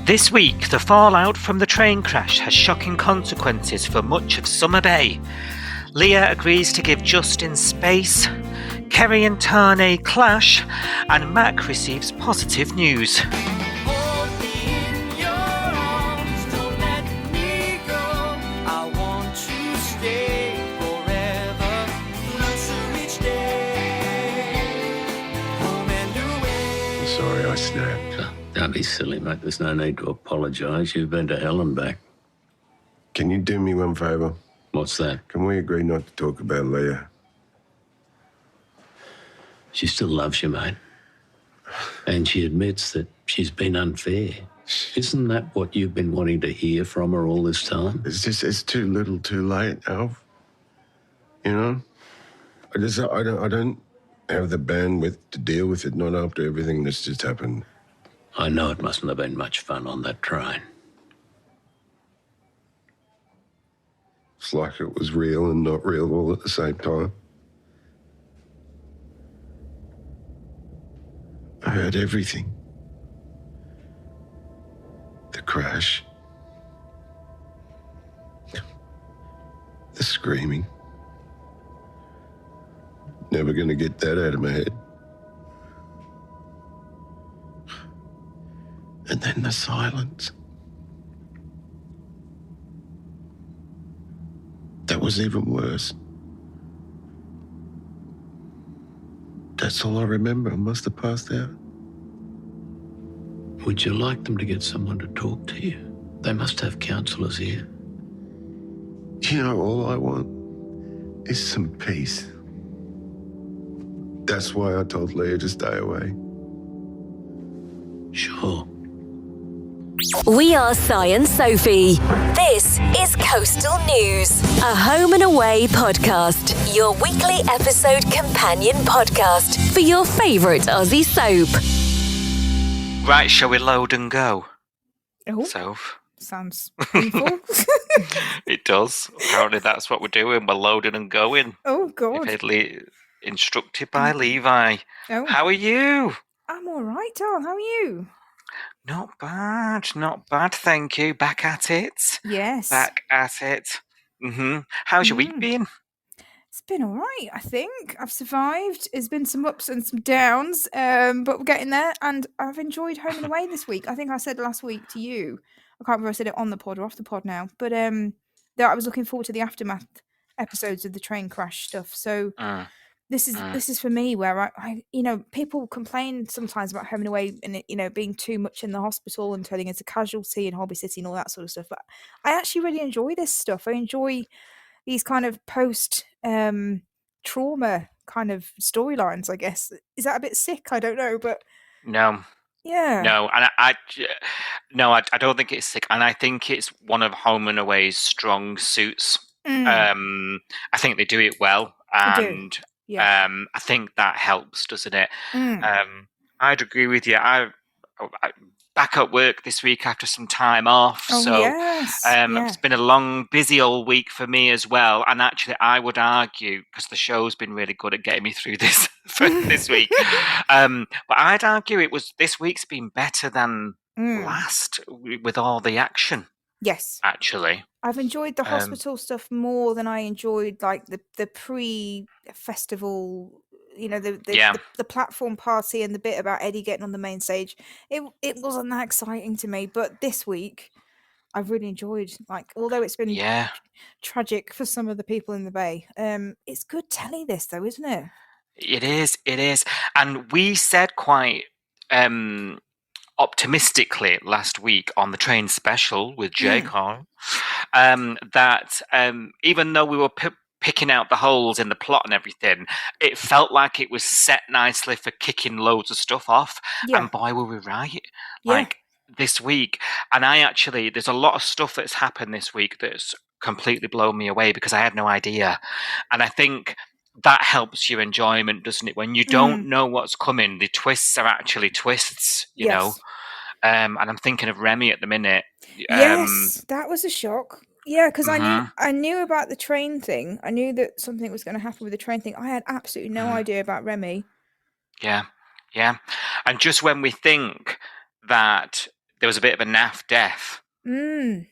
This week, the fallout from the train crash has shocking consequences for much of Summer Bay. Leah agrees to give Justin space, Kerrie and Tane clash, and Mac receives positive news. Sorry I snapped. Don't be silly, mate. There's no need to apologise. You've been to hell and back. Can you do me one favour? What's that? Can we agree not to talk about Leah? She still loves you, mate. And she admits that she's been unfair. Isn't that what you've been wanting to hear from her all this time? It's too little too late, Alf. You know? I don't have the bandwidth to deal with it, not after everything that's just happened. I know it mustn't have been much fun on that train. It's like it was real and not real all at the same time. I heard everything. The crash. The screaming. Never gonna get that out of my head. And then the silence. That was even worse. That's all I remember. I must have passed out. Would you like them to get someone to talk to you? They must have counsellors here. You know, all I want is some peace. That's why I told Leah to stay away. Sure. We are Si and Sophie. This is Coastal News, a home and away podcast, your weekly episode companion podcast for your favourite Aussie soap. Right, shall we load and go? Oh, Soph? sounds painful. It does. Apparently that's what we're doing. We're loading and going. Oh, God. Instructed by Levi. Oh. How are you? I'm all right, Al. How are you? Not bad, thank you. Back at it. Yes. Back at it. How's your week been? It's been all right, I think. I've survived. There's been some ups and some downs, but we're getting there, and I've enjoyed home and away this week. I think I said last week to you, I can't remember if I said it on the pod or off the pod now, but that I was looking forward to the aftermath episodes of the train crash stuff. So this is for me where I people complain sometimes about home and away and it, being too much in the hospital and turning into casualty and Hobby City and all that sort of stuff. But I actually really enjoy this stuff. I enjoy these kind of post trauma kind of storylines, I guess. Is that a bit sick? I don't know, but No. yeah. No, and I don't think it's sick, and I think it's one of Home and Away's strong suits. I think they do it well, and Yeah. I think that helps, doesn't it? I'd agree with you. I back at work this week after some time off, Yes. It's been a long, busy old week for me as well. And actually, I would argue, because the show's been really good at getting me through this for this week, but I'd argue this week's been better than last with all the action. Yes. Actually, I've enjoyed the hospital stuff more than I enjoyed like the pre-festival, the platform party and the bit about Eddie getting on the main stage. It wasn't that exciting to me, but this week I've really enjoyed, like, although it's been tragic for some of the people in the Bay. It's good telly this though, isn't it? It is. And we said quite optimistically last week on the train special with Jay Carl that even though we were picking out the holes in the plot and everything, it felt like it was set nicely for kicking loads of stuff off. And boy, were we right. Like this week. And there's a lot of stuff that's happened this week that's completely blown me away because I had no idea. And I think that helps your enjoyment, doesn't it? When you don't know what's coming, the twists are actually twists, you know. And I'm thinking of Remy at the minute. Yes, that was a shock. Yeah, because I knew about the train thing. I knew that something was going to happen with the train thing. I had absolutely no idea about Remy. Yeah. And just when we think that there was a bit of a naff death. In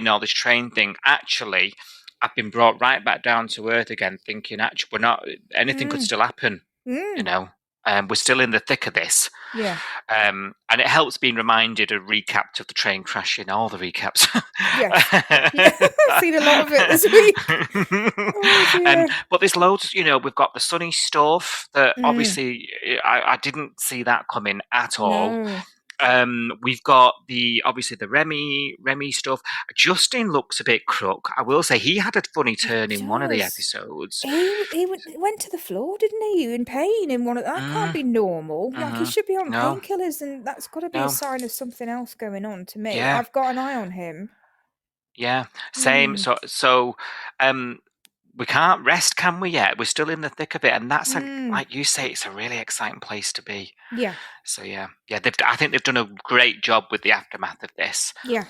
all this train thing. Actually, I've been brought right back down to earth again, thinking actually we're not. Anything could still happen. You know, we're still in the thick of this. Yeah. And it helps being reminded of recaps of the train crashing, all the recaps. Yes. Yeah. I've seen a lot of it this week. Oh, dear. But there's loads, we've got the Sunny stuff that obviously I didn't see that coming at all. No. We've got the Remy stuff. Justin looks a bit crook. I will say he had a funny turn in one of the episodes. He went to the floor, didn't he? In pain in one of that. Can't be normal. Like he should be on painkillers, and that's got to be a sign of something else going on to me. Yeah. I've got an eye on him. Yeah, same. So we can't rest, can we? Yet we're still in the thick of it, and that's like you say, it's a really exciting place to be. Yeah. So yeah. I think they've done a great job with the aftermath of this. Yeah.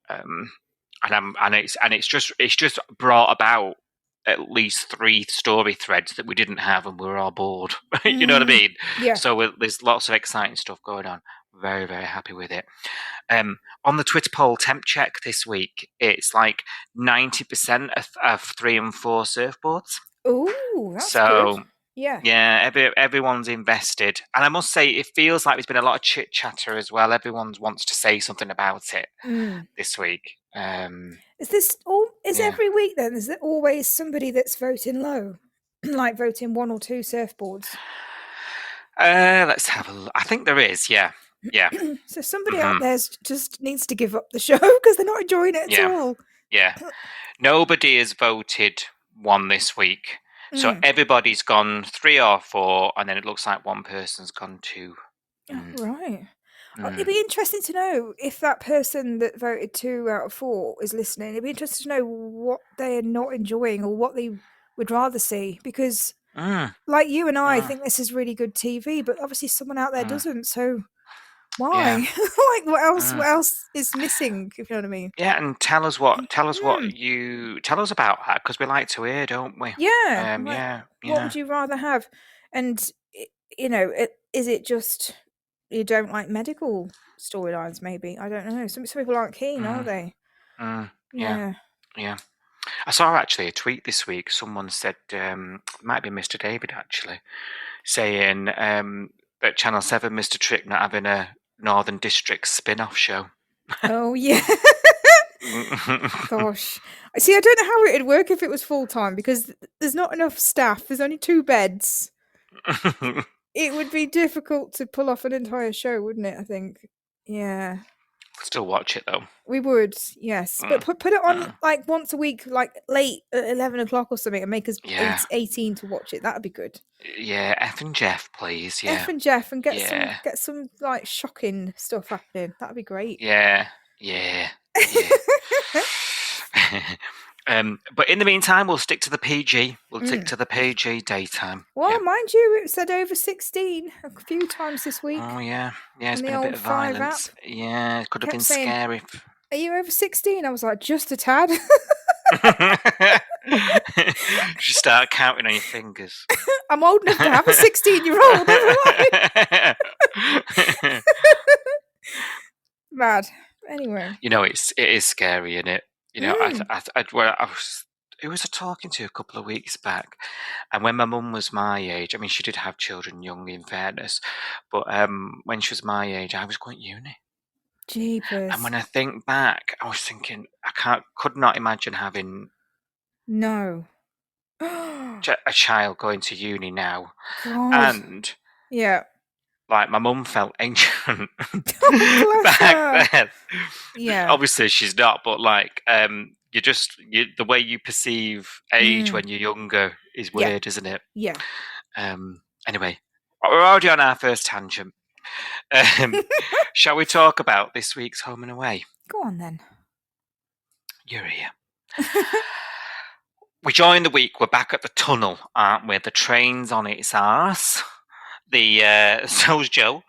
And it's just brought about at least 3 story threads that we didn't have, and we were all bored. You know what I mean? Yeah. So there's lots of exciting stuff going on. Very, very happy with it. On the Twitter poll temp check this week, it's like 90% of 3 and 4 surfboards. Oh, that's good. Yeah, everyone's invested, and I must say, it feels like there's been a lot of chit chatter as well. Everyone wants to say something about it this week. Is this all? Every week then? Is there always somebody that's voting low, like voting 1 or 2 surfboards? Let's have a look. I think there is. Yeah. So somebody out there just needs to give up the show because they're not enjoying it at all. Yeah. Nobody has voted 1 this week. So everybody's gone 3 or 4, and then it looks like 1 person's gone 2. Oh, right. It'd be interesting to know if that person that voted 2 out of 4 is listening. It'd be interesting to know what they're not enjoying or what they would rather see. Because, like you and I think this is really good TV, but obviously someone out there doesn't. So why? Like what else is missing? If you know what I mean? Yeah, and tell us about that, because we like to hear, don't we? Yeah. What would you rather have? And is it just you don't like medical storylines? Maybe, I don't know. Some people aren't keen, are they? Yeah. I saw actually a tweet this week. Someone said, might be Mr. David actually, saying that Channel 7 Mr. Trick not having a Northern District spin-off show. Oh yeah. Gosh, see, I don't know how it'd work if it was full-time, because there's not enough staff. There's only 2 beds. It would be difficult to pull off an entire show, wouldn't it? I think. Yeah. Still watch it though. We would, yes, but put it on like once a week, like late at 11 o'clock or something, and make us 18 to watch it. That'd be good. Yeah, F and Jeff, please. Yeah, F and Jeff, and get some like shocking stuff happening. That'd be great. Yeah. But in the meantime, we'll stick to the PG. We'll stick to the PG daytime. Well, mind you, it said over 16 a few times this week. Oh yeah, it's been a bit of violence. Yeah, it could have been scary. Are you over 16? I was like, just a tad. Just start counting on your fingers. I'm old enough to have a 16-year-old. Mad. Anyway, it is scary, isn't it? Who was I talking to a couple of weeks back? And when my mum was my age, I mean, she did have children young, in fairness, but when she was my age, I was going to uni. Jeepers. And when I think back, I was thinking, could not imagine having a child going to uni now. God. And like, my mum felt ancient back then. Yeah. Obviously, she's not, but like, the way you perceive age when you're younger is weird, isn't it? Yeah. Anyway, we're already on our first tangent. Shall we talk about this week's Home and Away? Go on then. You're here. We joined the week. We're back at the tunnel, aren't we? The train's on its arse. So's Joe,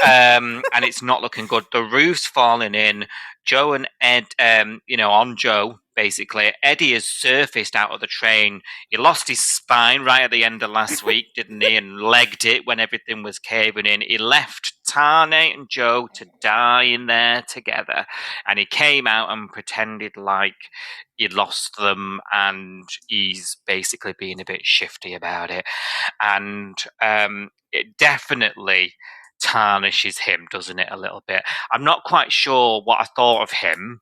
and it's not looking good. The roof's falling in. Joe and Ed, on Joe, basically. Eddie has surfaced out of the train. He lost his spine right at the end of last week, didn't he? And legged it when everything was caving in. He left Tane and Joe to die in there together. And he came out and pretended like he'd lost them, and he's basically being a bit shifty about it. And it definitely tarnishes him, doesn't it, a little bit? I'm not quite sure what I thought of him.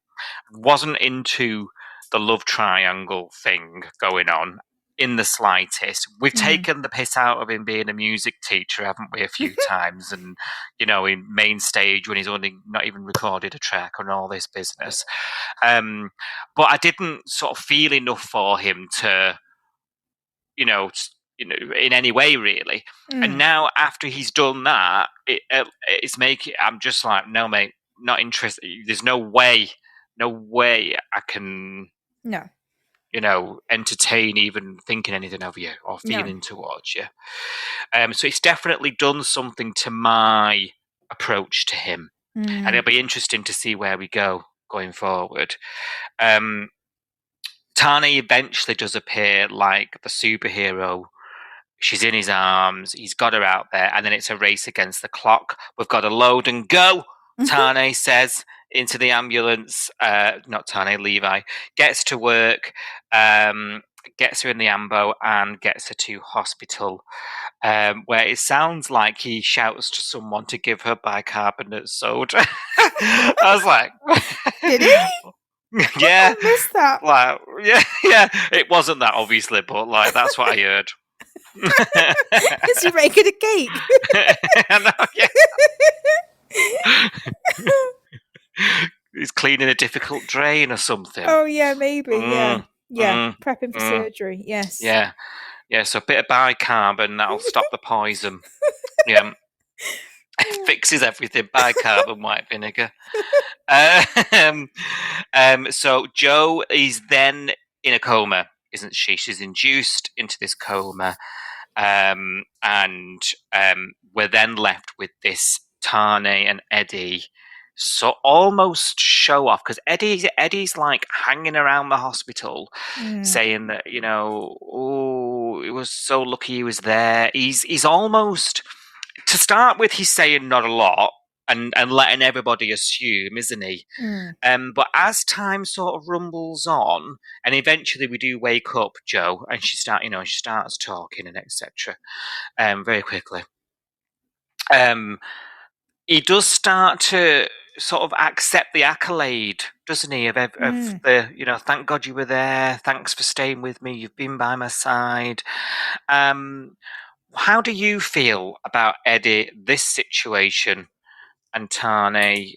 Wasn't into the love triangle thing going on in the slightest. We've taken the piss out of him being a music teacher, haven't we, a few times? And, you know, in main stage when he's only not even recorded a track and all this business. But I didn't sort of feel enough for him to, you know, in any way really. And now after he's done that, it's making. I'm just like, no, mate, not interested. There's no way I can, No. you know, entertain even thinking anything of you or feeling towards you. So it's definitely done something to my approach to him, and it'll be interesting to see where we go going forward. Tane eventually does appear like the superhero. She's in his arms. He's got her out there, and then it's a race against the clock. We've got to load and go, Tane says, into the ambulance. Not Tane, Levi. Gets to work, gets her in the ambo, and gets her to hospital, where it sounds like he shouts to someone to give her bicarbonate soda. I was like... Did he? Yeah. I missed that. Like, yeah. It wasn't that, obviously, but like that's what I heard. Is he making a cake? I know, yeah. He's cleaning a difficult drain or something. Oh yeah, maybe. Yeah. Prepping for surgery. Yes. Yeah. So a bit of bicarb and that'll stop the poison. Yeah. Fixes everything. Bicarb and white vinegar. So Joe is then in a coma, isn't she? She's induced into this coma. And we're then left with this Tane and Eddie, so almost show off, because Eddie's like hanging around the hospital, saying that, you know, oh, it was so lucky he was there. He's almost, to start with, he's saying not a lot and letting everybody assume, isn't he? But as time sort of rumbles on, and eventually we do wake up Joe, and she starts talking and etc. Very quickly. He does start to sort of accept the accolade, doesn't he? Of the, you know, thank God you were there. Thanks for staying with me. You've been by my side. How do you feel about Eddie, this situation, and Tane,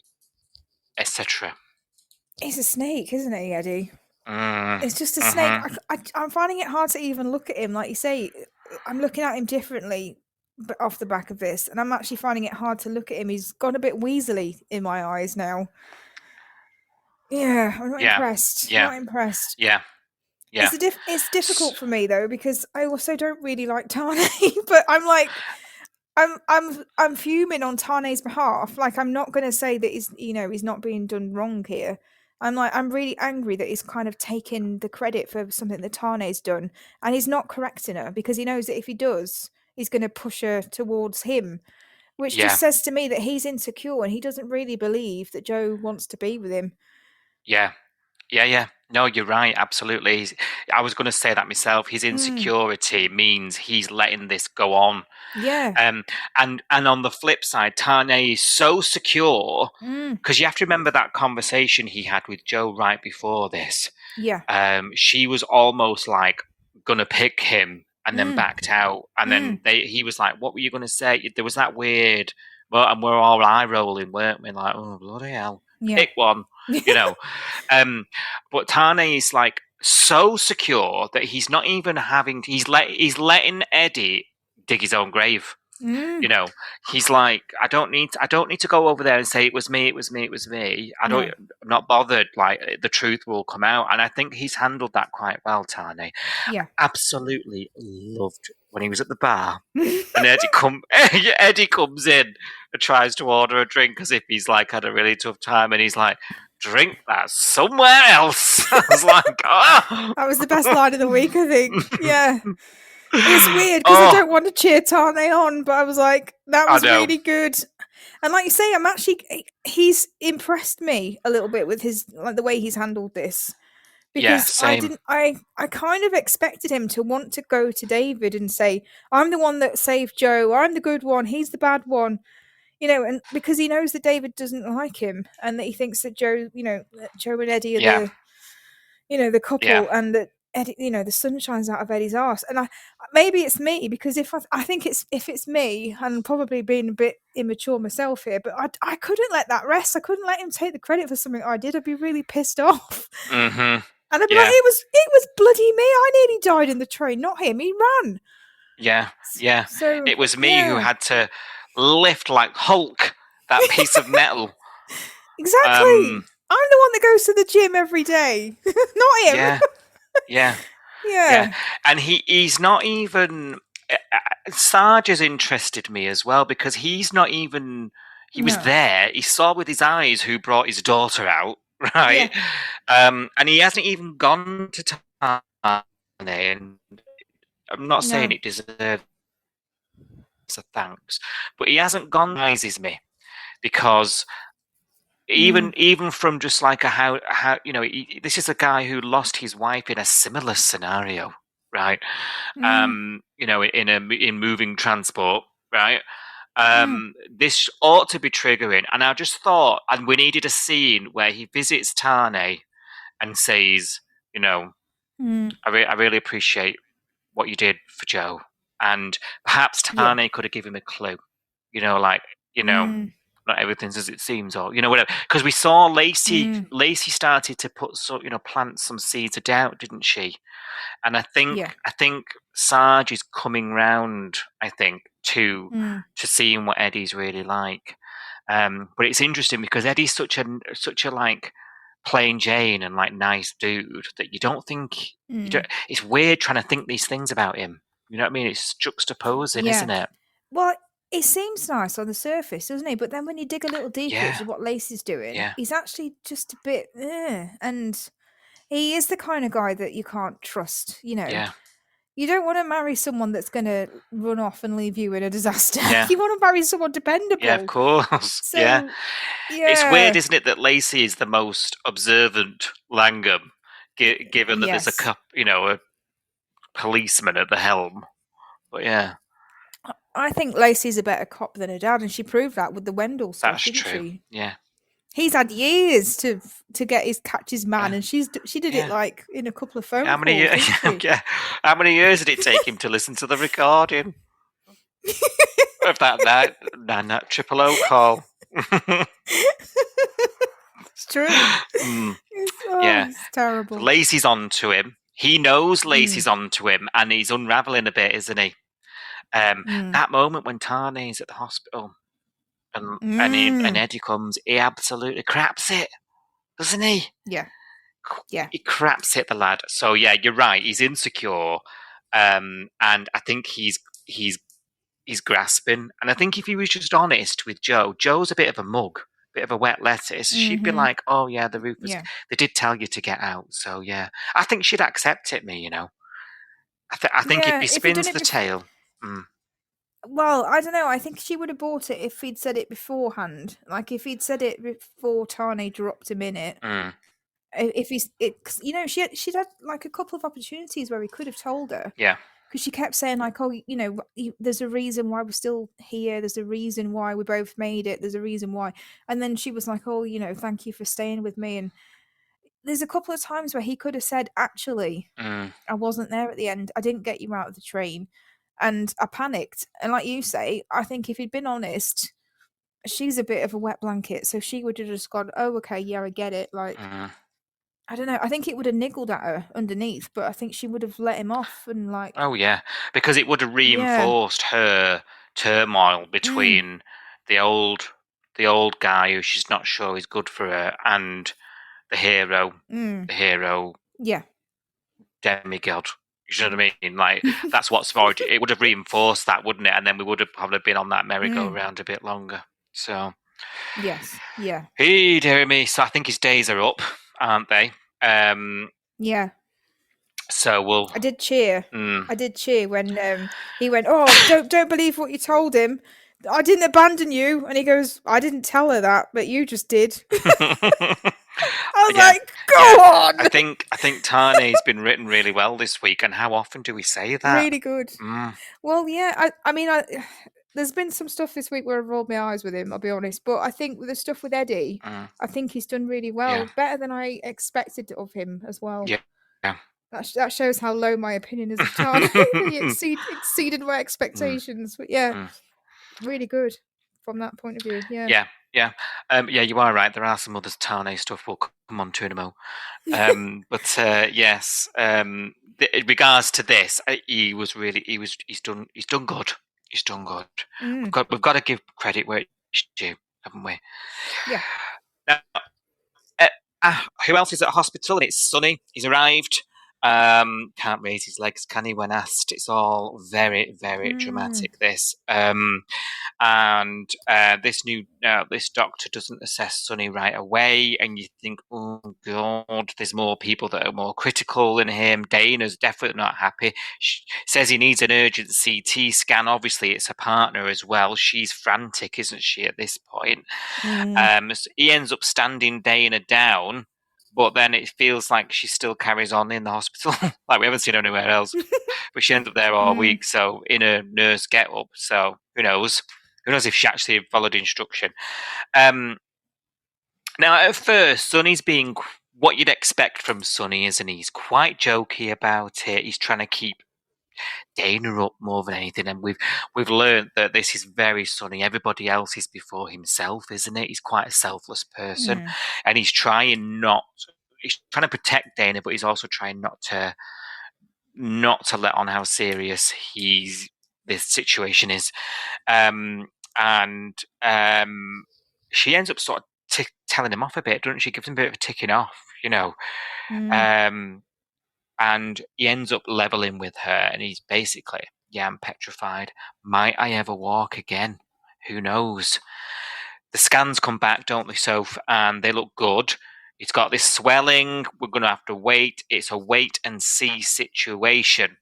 etc.? He's a snake, isn't he, Eddie? It's just a snake. I'm finding it hard to even look at him. Like you say, I'm looking at him differently off the back of this, and I'm actually finding it hard to look at him. He's gone a bit weaselly in my eyes now. Yeah, I'm not impressed. Yeah. Not impressed. Yeah. It's difficult for me though, because I also don't really like Tane, but I'm like, I'm fuming on Tane's behalf. Like, I'm not going to say that he's not being done wrong here. I'm really angry that he's kind of taking the credit for something that Tane's done, and he's not correcting her, because he knows that if he does, he's going to push her towards him, which just says to me that he's insecure and he doesn't really believe that Joe wants to be with him. Yeah. No, you're right. Absolutely. I was going to say that myself. His insecurity means he's letting this go on. Yeah. And on the flip side, Tane is so secure, because you have to remember that conversation he had with Joe right before this. Yeah. She was almost like going to pick him and then backed out. And then he was like, what were you going to say? There was that weird, and we're all eye rolling, weren't we? Like, oh, bloody hell. Yeah. Pick one, you know. But Tane is like so secure that he's not even having. He's letting Eddie dig his own grave. You know, he's like, I don't need to go over there and say it was me. I'm not bothered. Like, the truth will come out, and I think he's handled that quite well. Tane, absolutely loved when he was at the bar, and Eddie comes in and tries to order a drink as if he's like had a really tough time, and he's like, drink that somewhere else. I was like, oh. That was the best line of the week, I think. Yeah. It's weird because I Oh, don't want to cheer Tane on, but I was like, that I was know. really good. And like you say, he's impressed me a little bit with the way he's handled this. Yeah, Because same. I kind of expected him to want to go to David and say, I'm the one that saved Joe, I'm the good one, he's the bad one. And because he knows that David doesn't like him and that he thinks that Joe, that Joe and Eddie are the couple, and that Eddie, the sun shines out of Eddie's arse. And maybe it's me, because if it's me, and probably being a bit immature myself here, but I couldn't let that rest. I couldn't let him take the credit for something I did. I'd be really pissed off. Mm-hmm. And I'd be like, it was bloody me. I nearly died in the train, not him. He ran. Yeah. So it was me who had to lift like Hulk that piece of metal. Exactly. I'm the one that goes to the gym every day, not him. Yeah. And he's not even. Sarge has interested me as well, because he's not even. He was there. He saw with his eyes who brought his daughter out, right? Yeah. And he hasn't even gone to Tane. And I'm not saying it deserves a thanks, but he hasn't gone. Surprises me, because even from just like how this is a guy who lost his wife in a similar scenario, right? In moving transport, right? This ought to be triggering, and I just thought, and we needed a scene where he visits Tane and says, I really appreciate what you did for Joe, and perhaps Tane could have given him a clue, not everything's as it seems, or whatever. Because we saw Lacey started to plant some seeds of doubt, didn't she? And I think Sarge is coming round, I think, to seeing what Eddie's really like. But it's interesting because Eddie's such a like plain Jane and like nice dude that you don't think it's weird trying to think these things about him. You know what I mean? It's juxtaposing, isn't it? Well, it seems nice on the surface, doesn't he? But then when you dig a little deeper into what Lacey's doing, he's actually just a bit, and he is the kind of guy that you can't trust. You don't want to marry someone that's going to run off and leave you in a disaster. You want to marry someone dependable. Yeah, of course. So, it's weird, isn't it, that Lacey is the most observant Langham, given that there's a policeman at the helm. But I think Lacey's a better cop than her dad, and she proved that with the Wendell stuff, didn't she? Yeah. He's had years to catch his man, and she did it like in a couple of phone calls. How many years did it take him to listen to the recording of that 900 call? It's true. It's terrible. Lacey's on to him. He knows Lacey's on to him, and he's unraveling a bit, isn't he? That moment when Tane's at the hospital and Eddie comes, he absolutely craps it, doesn't he? Yeah. He craps it, the lad. So you're right. He's insecure, and I think he's grasping. And I think if he was just honest with Joe's a bit of a mug, bit of a wet lettuce. She'd be like, "Oh yeah, the roof was. They did tell you to get out." So I think she'd accept it. I think if he spins the tale. Well, I don't know. I think she would have bought it if he'd said it beforehand. Like if he'd said it before Tane dropped him in it. If she'd had like a couple of opportunities where he could have told her. Yeah. Because she kept saying like, "Oh, there's a reason why we're still here. There's a reason why we both made it. There's a reason why." And then she was like, "Oh, thank you for staying with me." And there's a couple of times where he could have said, "Actually, I wasn't there at the end. I didn't get you out of the train. And I panicked." And like you say, I think if he'd been honest, she's a bit of a wet blanket. So she would have just gone, "Oh, okay, yeah, I get it." Like, I don't know. I think it would have niggled at her underneath, but I think she would have let him off and like... Oh, yeah. Because it would have reinforced her turmoil between the old guy who she's not sure is good for her and the hero. The hero. Yeah. Demigod. You know what I mean? Like, that's what's for it. It would have reinforced that, wouldn't it? And then we would have probably been on that merry-go-round a bit longer. So, Yes. Yeah. Hey, dear me. So I think his days are up, aren't they? Yeah. So we'll. I did cheer. Mm. I did cheer when he went, "Oh, don't believe what you told him. I didn't abandon you." And he goes, "I didn't tell her that, but you just did." I was Yeah, like, "Go on!" I think Tane's been written really well this week, and how often do we say that? Really good. Well, yeah. I mean, there's been some stuff this week where I've rolled my eyes with him. I'll be honest, but I think with the stuff with Eddie, I think he's done really well, Yeah. better than I expected of him as well. Yeah. Yeah. That shows how low my opinion is of Tane. He exceeded my expectations. But yeah, really good from that point of view. Yeah. Yeah. Yeah. Yeah, you are right. There are some other Tane stuff we'll come on to in a moment. But yes, in regards to this, he's done good. He's done good. We've got to give credit where it's due, haven't we? Yeah. Now, who else is at hospital? And it's Sonny. He's arrived. Can't raise his legs, can he? When asked, it's all very, very dramatic. This and this doctor doesn't assess Sonny right away, and you think, oh God, there's more people that are more critical than him. Dana's definitely not happy. She says he needs an urgent CT scan. Obviously, it's her partner as well. She's frantic, isn't she, at this point? So he ends up standing Dana down. But then it feels like she still carries on in the hospital. Like we haven't seen her anywhere else. But she ends up there all week, so in a nurse get-up. So who knows? Who knows if she actually followed instruction? Now, at first, Sonny's being what you'd expect from Sonny, isn't he? He's quite jokey about it. He's trying to keep Dana up more than anything, and we've learned that this is very Sonny. Everybody else is before himself, isn't it? He's quite a selfless person, and he's trying to protect Dana, but he's also trying not to let on how serious this situation is. And she ends up sort of telling him off a bit, doesn't she? Gives him a bit of a ticking off, you know. And he ends up leveling with her, and he's basically, I'm petrified. Might I ever walk again? Who knows? The scans come back, don't they, Soph? And they look good. It's got this swelling. We're going to have to wait. It's a wait and see situation.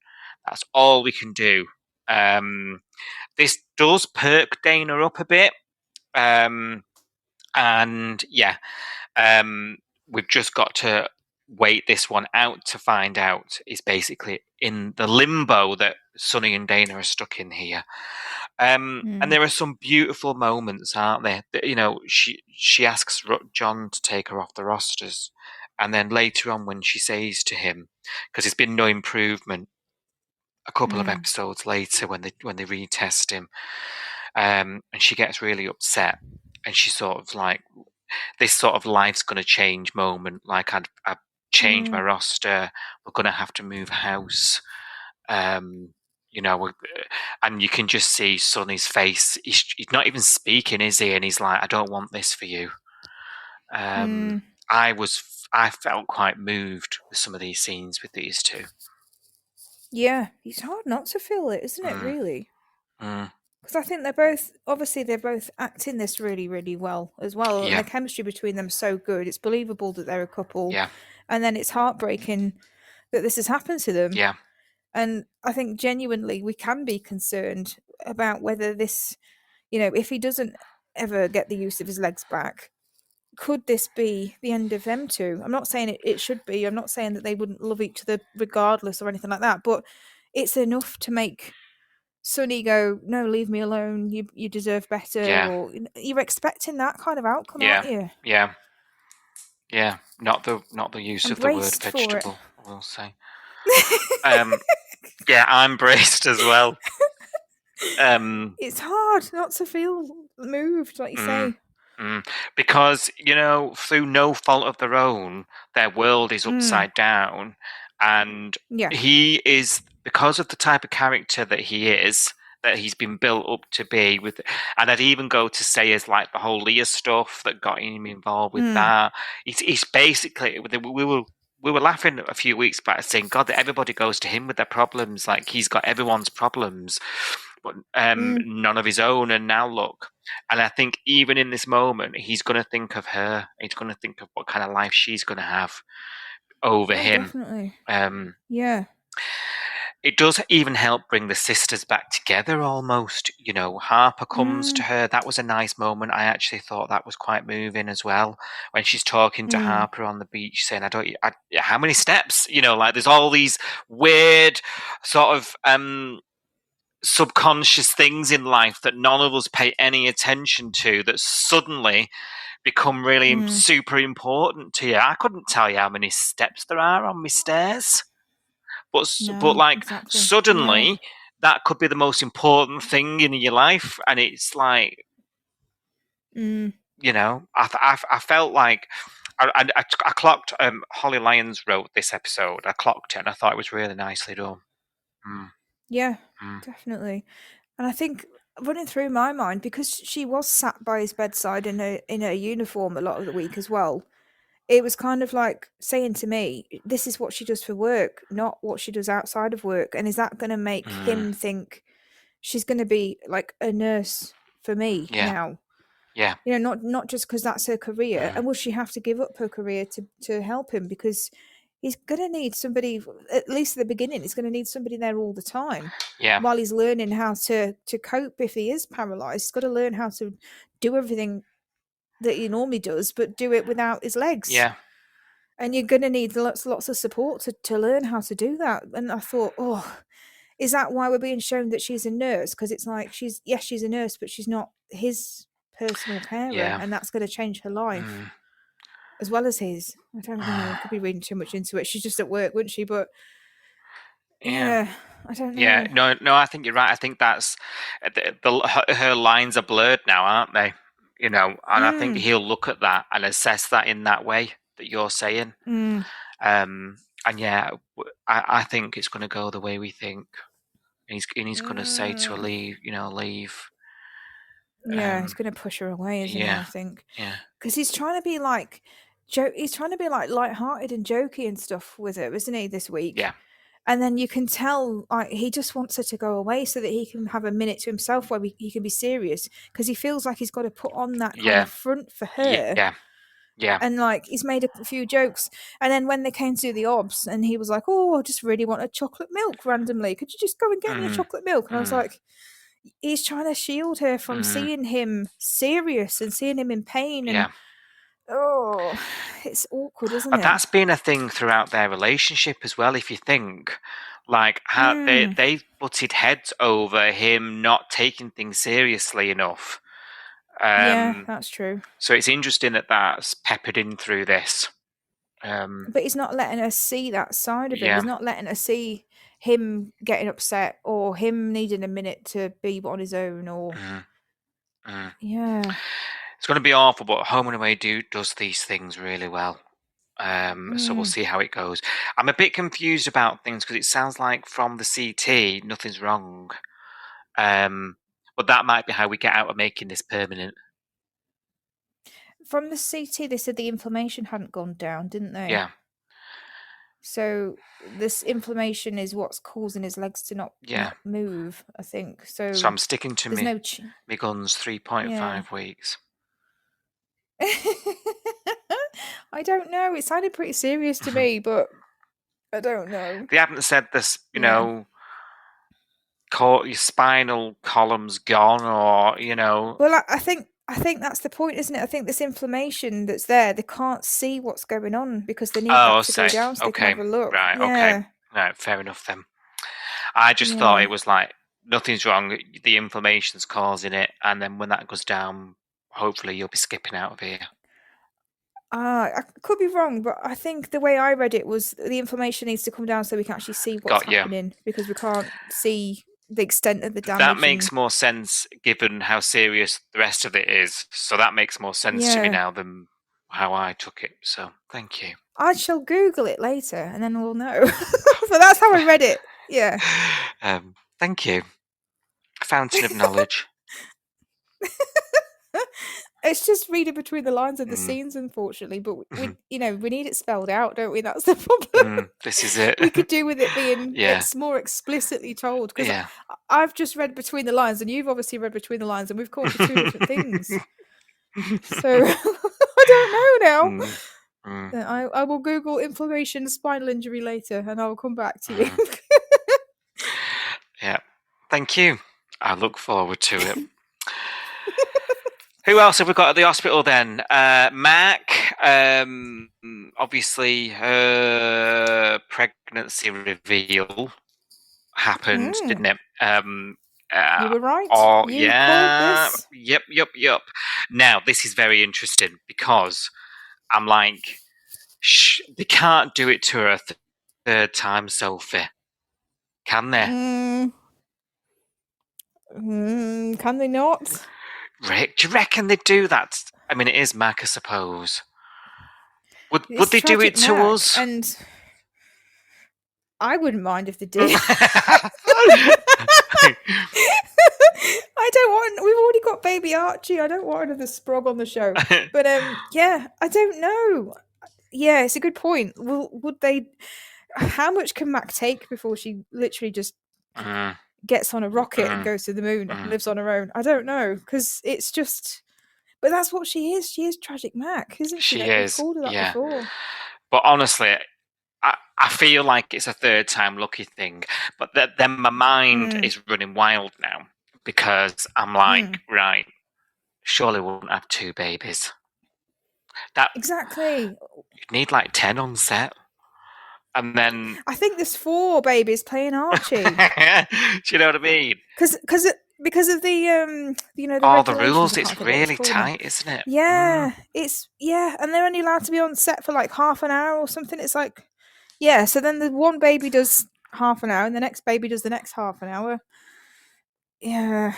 That's all we can do. This does perk Dana up a bit. We've just got to wait this one out to find out. Is basically in the limbo that Sonny and Dana are stuck in here. And there are some beautiful moments, aren't there? That, you know, she asks John to take her off the rosters, and then later on when she says to him, because there's been no improvement, a couple of episodes later when they retest him, and she gets really upset, and she's sort of like, this sort of life's going to change moment, like I've changed my roster, we're going to have to move house, you know, and you can just see Sonny's face. He's not even speaking, is he? And he's like, I don't want this for you. I felt quite moved with some of these scenes with these two. Yeah, it's hard not to feel it, isn't it, really? Because I think they're both acting this really, really well as well. Yeah. And the chemistry between them is so good. It's believable that they're a couple. Yeah. And then it's heartbreaking that this has happened to them. Yeah. And I think genuinely we can be concerned about whether this, you know, if he doesn't ever get the use of his legs back, could this be the end of them two? I'm not saying it should be. I'm not saying that they wouldn't love each other regardless or anything like that. But it's enough to make Sonny go, no, leave me alone. You deserve better. Yeah. Or you're expecting that kind of outcome, aren't you? Yeah. Yeah. Not the use of the word braced for vegetable, I will say. Yeah, I'm braced as well. It's hard not to feel moved, like you say. Because, you know, through no fault of their own, their world is upside down. And he is, because of the type of character that he is, that he's been built up to be with, and I'd even go to say as like the whole Leah stuff that got him involved with that. He's basically, we were laughing a few weeks back saying, God, that everybody goes to him with their problems, like he's got everyone's problems. but none of his own. And now look, and I think even in this moment, he's going to think of her. He's going to think of what kind of life she's going to have over him. Definitely. Yeah. It does even help bring the sisters back together almost. Harper comes to her. That was a nice moment. I actually thought that was quite moving as well. When she's talking to Harper on the beach saying, how many steps? There's all these weird sort of subconscious things in life that none of us pay any attention to that suddenly become really super important to you. I couldn't tell you how many steps there are on my stairs. But exactly. suddenly that could be the most important thing in your life, and it's like, I felt like I clocked. Holly Lyons wrote this episode. I clocked it, and I thought it was really nicely done. Yeah, definitely. And I think running through my mind, because she was sat by his bedside in her uniform a lot of the week as well. It was kind of like saying to me, this is what she does for work, not what she does outside of work. And is that going to make him think she's going to be like a nurse for me now? Yeah. Not just because that's her career. And will she have to give up her career to help him? Because he's going to need somebody, at least at the beginning, he's going to need somebody there all the time. Yeah. While he's learning how to cope if he is paralyzed. He's got to learn how to do everything that he normally does, but do it without his legs. Yeah. And you're going to need lots of support to learn how to do that. And I thought, is that why we're being shown that she's a nurse? Because it's like she's a nurse, but she's not his personal carer, and that's going to change her life as well as his. I don't know. I could be reading too much into it. She's just at work, wouldn't she? But I don't know. Yeah, no, I think you're right. I think that's her lines are blurred now, aren't they? And I think he'll look at that and assess that in that way that you're saying. And yeah, I think it's going to go the way we think. And he's going to say to her, leave. Yeah, he's going to push her away, isn't he? I think. Yeah. Because he's trying to be like, he's trying to be like lighthearted and jokey and stuff with her, isn't he? This week. Yeah. And then you can tell he just wants her to go away so that he can have a minute to himself where he can be serious, because he feels like he's got to put on that kind of front for her. Yeah. And like he's made a few jokes. And then when they came to do the obs and he was like, I just really want a chocolate milk randomly. Could you just go and get me a chocolate milk? And I was like, he's trying to shield her from seeing him serious and seeing him in pain. And it's awkward, isn't it? That's been a thing throughout their relationship as well. If you think, like, how they butted heads over him not taking things seriously enough. Yeah, that's true. So it's interesting that that's peppered in through this. But he's not letting us see that side of him. He's not letting us see him getting upset or him needing a minute to be on his own. Or it's going to be awful, but Home and Away does these things really well. So we'll see how it goes. I'm a bit confused about things because it sounds like from the CT nothing's wrong. But that might be how we get out of making this permanent. From the CT, they said the inflammation hadn't gone down, didn't they? Yeah. So this inflammation is what's causing his legs to not move, I think. So I'm sticking to my guns, 3.5 weeks. I don't know. It sounded pretty serious to me, but I don't know. They haven't said this, your spinal column's gone, or Well, I think that's the point, isn't it? I think this inflammation that's there, they can't see what's going on because they need that to go down so they can have a look. Right, okay. Right, fair enough then. I just thought it was like nothing's wrong, the inflammation's causing it, and then when that goes down, hopefully you'll be skipping out of here. I could be wrong, but I think the way I read it was the inflammation needs to come down so we can actually see what's happening, because we can't see the extent of the damage. That makes more sense given how serious the rest of it is. So that makes more sense to me now than how I took it. So thank you. I shall Google it later and then we'll know. But that's how I read it. Yeah. Thank you. Fountain of knowledge. It's just reading between the lines of the scenes, unfortunately. But we need it spelled out, don't we? That's the problem. This is it. We could do with it being Yeah. more explicitly told, because Yeah. I've just read between the lines, and you've obviously read between the lines, and we've called for two different things. So I don't know now. I will Google inflammation spinal injury later, and I will come back to you. Yeah. Thank you. I look forward to it. Who else have we got at the hospital then? Mac. Obviously, her pregnancy reveal happened, didn't it? You were right. Oh, You yeah. called this. Yep. Now, this is very interesting because I'm like, they can't do it to her a third time, Sophie. Can they? Can they not? Rick, do you reckon they'd do that? I mean, it is Mac, I suppose. Would they do tragic it to Mac, us? And I wouldn't mind if they did. I don't want. We've already got baby Archie. I don't want another sprog on the show. But yeah, I don't know. Yeah, it's a good point. Would they? How much can Mac take before she literally just gets on a rocket and goes to the moon and lives on her own? I don't know, because it's just. But that's what she is. She is tragic Mac, isn't she? She is. We've called her that before. But honestly, I feel like it's a third time lucky thing. But then my mind is running wild now, because I'm like, right, surely we wouldn't have two babies. Exactly. You'd need like 10 on set. And then I think there's 4 babies playing Archie. Do you know what I mean? Because of the the rules, it's really tight, isn't it? Yeah, and they're only allowed to be on set for like half an hour or something. It's like, yeah, so then the one baby does half an hour and the next baby does the next half an hour. Yeah,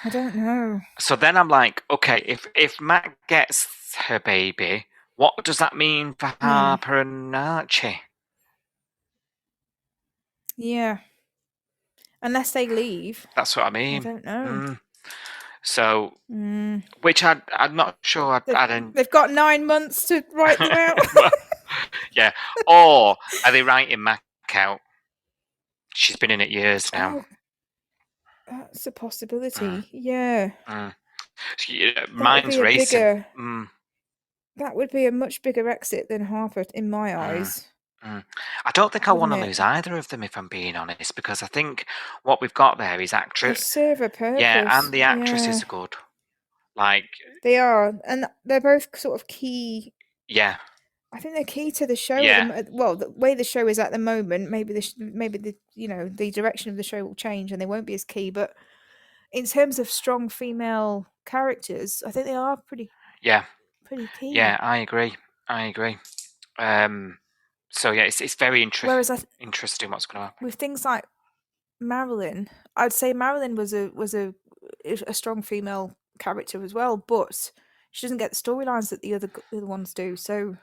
I don't know. So then I'm like, okay, if Matt gets her baby, what does that mean for Harper and Archie? Yeah. Unless they leave. That's what I mean. I don't know. So, which I'm not sure They've got 9 months to write them out. Yeah. Or are they writing Mac out? She's been in it years now. That's a possibility. Yeah. Mine's racing. That would be a much bigger exit than Harper in my eyes. I don't think I want to lose either of them, if I'm being honest, because I think what we've got there is actress. They serve a purpose. Yeah, and the actresses are good. Like they are, and they're both sort of key. Yeah. I think they're key to the show. Yeah. Well, the way the show is at the moment, maybe the direction of the show will change, and they won't be as key. But in terms of strong female characters, I think they are pretty. Yeah. Pretty key. Yeah, I agree. So yeah, it's very interesting. Interesting what's going to happen with things like Marilyn. I'd say Marilyn was a strong female character as well, but she doesn't get the storylines that the other ones do. So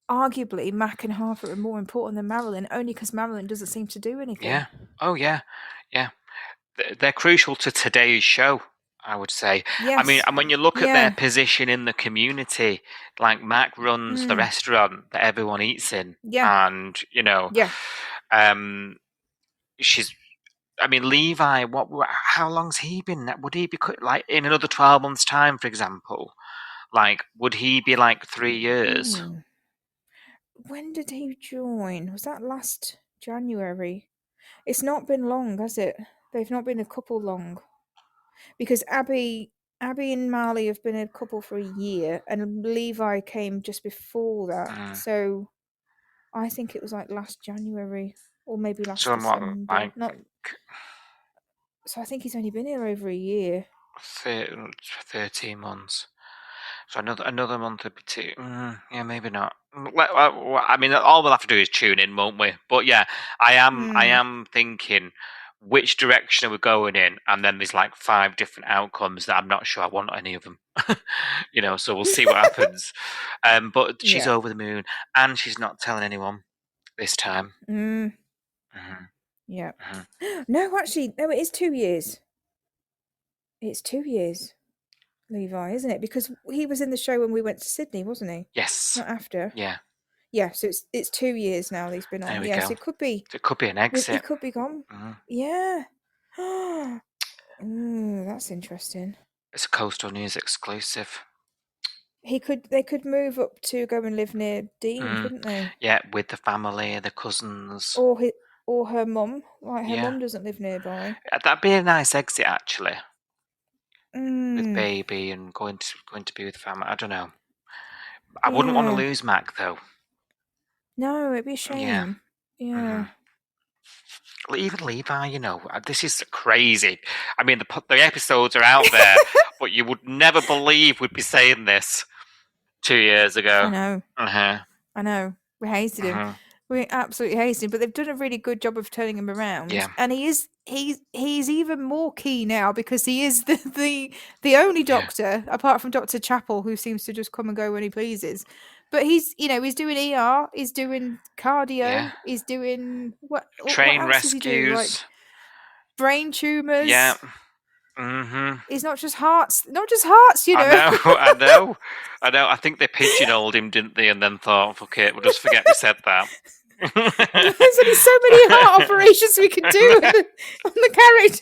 arguably, Mac and Harper are more important than Marilyn, only because Marilyn doesn't seem to do anything. Yeah. Oh yeah. They're crucial to today's show, I would say. Yes. I mean, and when you look at their position in the community, like Mac runs the restaurant that everyone eats in, and she's. I mean, Levi. How long's he been? Would he be like in another 12 months' time, for example? Like, would he be like 3 years? When did he join? Was that last January? It's not been long, has it? They've not been a couple long. Because Abby and Marley have been a couple for a year, and Levi came just before that. So I think it was like last January, or maybe last December. So I think he's only been here over a year. 13 months. So another month would be 2. Yeah, maybe not. I mean, all we'll have to do is tune in, won't we? But yeah, I am thinking, which direction are we going in? And then there's like 5 different outcomes that I'm not sure I want any of them. So we'll see what happens. But she's over the moon, and she's not telling anyone this time. Yeah. No, actually, no, it is 2 years. It's 2 years. Levi, isn't it? Because he was in the show when we went to Sydney, wasn't he? Yes. Not after. Yeah. Yeah, so it's 2 years now that he's been There on. we Yes, go. it could be. It could be an He exit. could be gone. Yeah. That's interesting. It's a Coastal News exclusive. They could move up to go and live near Dean, couldn't they? Yeah, with the family, the cousins. Or her mum. Like her Yeah. mum doesn't live nearby. That'd be a nice exit, actually. With Mm. baby and going to be with family. I don't know. I wouldn't want to lose Mac though. No, it'd be a shame. Yeah. Even Levi, you know, this is crazy. I mean, the episodes are out there, but you would never believe we'd be saying this 2 years ago. I know. I know. We hated him. We absolutely hated him, but they've done a really good job of turning him around. Yeah. And he's even more key now because he is the only doctor, apart from Dr. Chappell, who seems to just come and go when he pleases. But he's doing ER, he's doing cardio, he's doing train what else rescues, like brain tumors. Yeah. He's not just hearts, you know. I know. I think they pigeonholed him, didn't they? And then thought, fuck it, we'll just forget we said that. There's only so many heart operations we can do on the characters.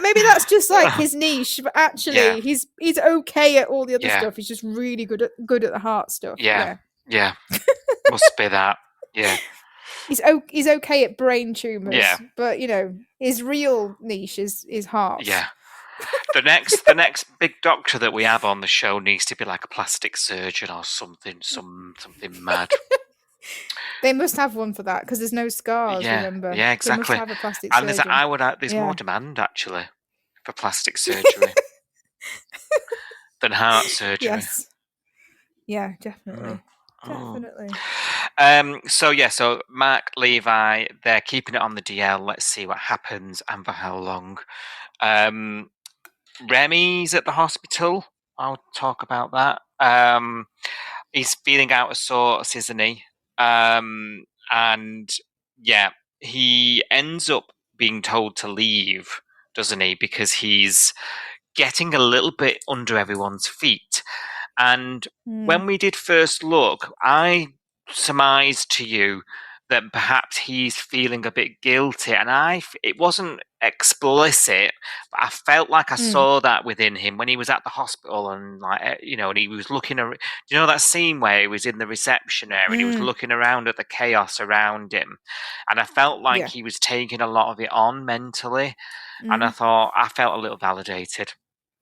Maybe that's just like his niche, but actually he's okay at all the other stuff. He's just really good at the heart stuff. Yeah. Must be that. Yeah. He's okay at brain tumors, but his real niche is heart. Yeah. The next big doctor that we have on the show needs to be like a plastic surgeon or something mad. They must have one for that because there's no scars. Remember? Yeah, exactly. They must have a plastic surgeon. And there's more demand actually for plastic surgery than heart surgery. Yes. Yeah, definitely. Definitely. So Mark, Levi, they're keeping it on the DL. Let's see what happens and for how long. Remy's at the hospital. I'll talk about that. He's feeling out of sorts, isn't he? And he ends up being told to leave, doesn't he? Because he's getting a little bit under everyone's feet. And when we did first look, I surmised to you that perhaps he's feeling a bit guilty, and it wasn't explicit, but I felt like I saw that within him when he was at the hospital, and and he was looking around. That scene where he was in the reception area and he was looking around at the chaos around him, and I felt like he was taking a lot of it on mentally, and I felt a little validated.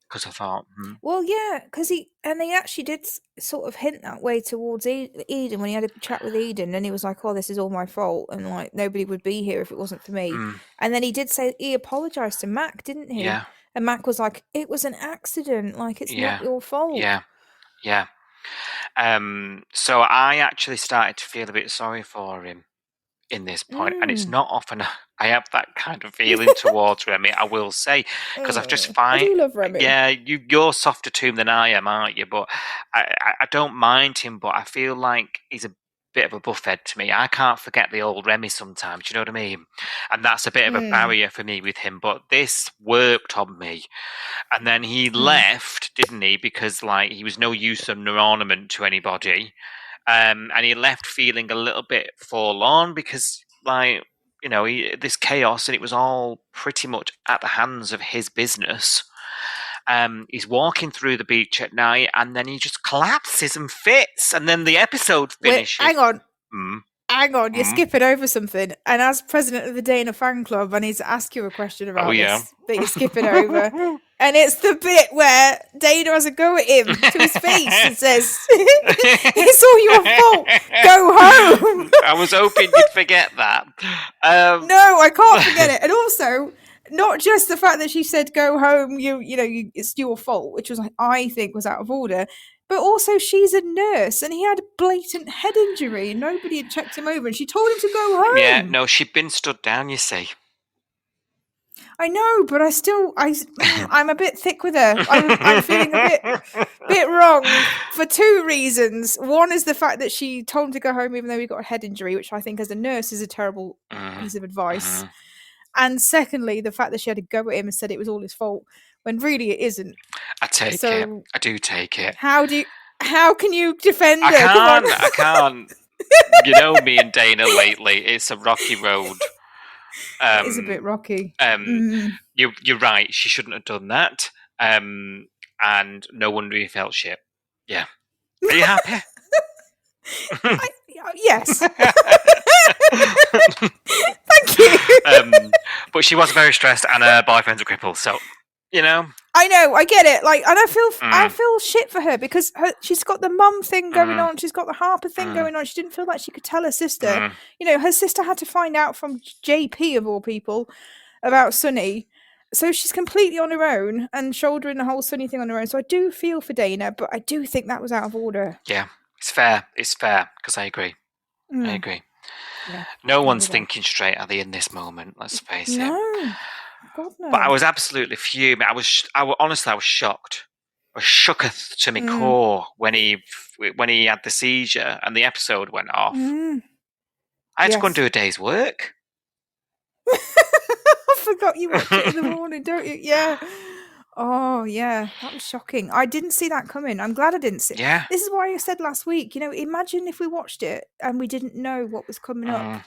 Because I thought, well, yeah, because he actually did sort of hint that way towards Eden when he had a chat with Eden, and he was like, "Oh, this is all my fault, and like nobody would be here if it wasn't for me." And then he did say he apologized to Mac, didn't he? Yeah. And Mac was like, "It was an accident. Like it's not your fault." Yeah. So I actually started to feel a bit sorry for him in this point, and it's not often I have that kind of feeling towards Remy, I will say, because I've just I do love Remy. Yeah, you're softer to him than I am, aren't you? But I don't mind him, but I feel like he's a bit of a buffhead to me. I can't forget the old Remy sometimes, you know what I mean? And that's a bit of a barrier for me with him, but this worked on me. And then he left, didn't he? Because he was no use of no ornament to anybody. And he left feeling a little bit forlorn because, this chaos, and it was all pretty much at the hands of his business. He's walking through the beach at night, and then he just collapses and fits, and then the episode finishes. Wait, hang on, you're skipping over something. And as president of the Dana fan club, I need to ask you a question about this that you're skipping over. And it's the bit where Dana has a go at him to his face and says, "It's all your fault. Go home." I was hoping you'd forget that. No, I can't forget it. And also, not just the fact that she said, "Go home," it's your fault, which was I think was out of order. But also, she's a nurse, and he had a blatant head injury, and nobody had checked him over, and she told him to go home. Yeah, no, she'd been stood down, you see. I know, but I'm a bit thick with her. I'm feeling a bit wrong for two reasons. One is the fact that she told him to go home even though he got a head injury, which I think as a nurse is a terrible piece of advice. And secondly, the fact that she had to go at him and said it was all his fault, when really it isn't. I take it. I do take it. How can you defend her? Come on. I can't. You know me and Dana lately. It's a rocky road. It is a bit rocky. You're right. She shouldn't have done that. And no wonder he felt shit. Yeah. Are you happy? Yes. Thank you. But she was very stressed, and her boyfriend's a cripple. So, you know. I know, I get it. Like, and I feel shit for her because she's got the mum thing going on. She's got the Harper thing going on. She didn't feel like she could tell her sister. You know, her sister had to find out from JP of all people about Sunny. So she's completely on her own and shouldering the whole Sunny thing on her own. So I do feel for Dana, but I do think that was out of order. Yeah, it's fair. It's fair because I agree. I agree. Yeah, no one's thinking straight, are they, in this moment? Let's face it. God, no. But I was absolutely fuming. Honestly, I was shocked. I was shooketh to my core when he had the seizure and the episode went off. I had to go and do a day's work. I forgot you watch it in the morning, don't you? Yeah. Oh, yeah. That was shocking. I didn't see that coming. I'm glad I didn't see it. Yeah. This is why I said last week, you know, imagine if we watched it and we didn't know what was coming up.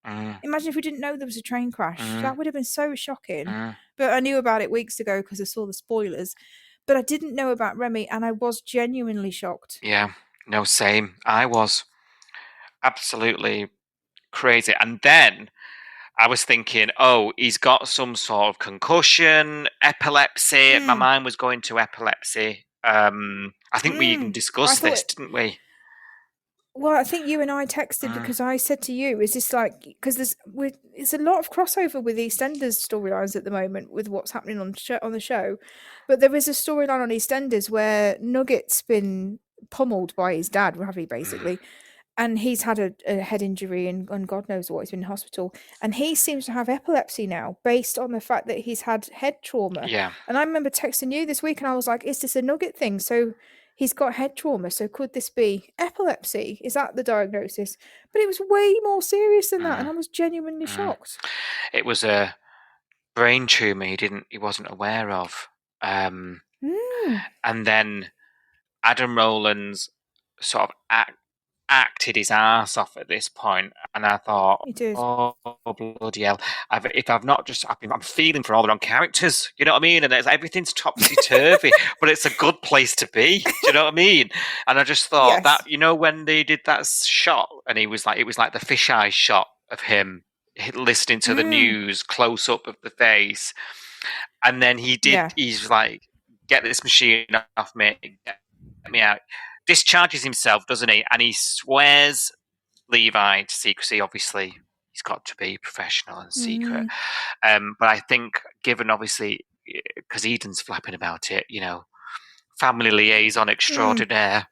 Imagine if we didn't know there was a train crash. That would have been so shocking. But I knew about it weeks ago because I saw the spoilers. But I didn't know about Remy, and I was genuinely shocked. Yeah. No, same. I was absolutely crazy. And then I was thinking, oh, he's got some sort of concussion, epilepsy. My mind was going to epilepsy. I think we even discussed this, didn't we? Well, I think you and I texted because I said to you, is this like, because there's a lot of crossover with EastEnders storylines at the moment with what's happening on the show. But there is a storyline on EastEnders where Nugget's been pummeled by his dad, Ravi, basically. And he's had a head injury and God knows what, he's been in hospital. And he seems to have epilepsy now based on the fact that he's had head trauma. Yeah. And I remember texting you this week and I was like, is this a Nugget thing? So he's got head trauma. So could this be epilepsy? Is that the diagnosis? But it was way more serious than that. And I was genuinely shocked. It was a brain tumor he wasn't aware of. And then Adam Rowland's sort of acted his ass off at this point, and I thought, oh bloody hell! I'm feeling for all the wrong characters. You know what I mean? And everything's topsy turvy, but it's a good place to be. Do you know what I mean? And I just thought that, you know, when they did that shot, and it was like the fisheye shot of him listening to the news, close up of the face, and then he's like, "Get this machine off me, get me out." Discharges himself, doesn't he? And he swears Levi to secrecy. Obviously, he's got to be professional and secret. But I think, given obviously, because Eden's flapping about it, you know, family liaison extraordinaire.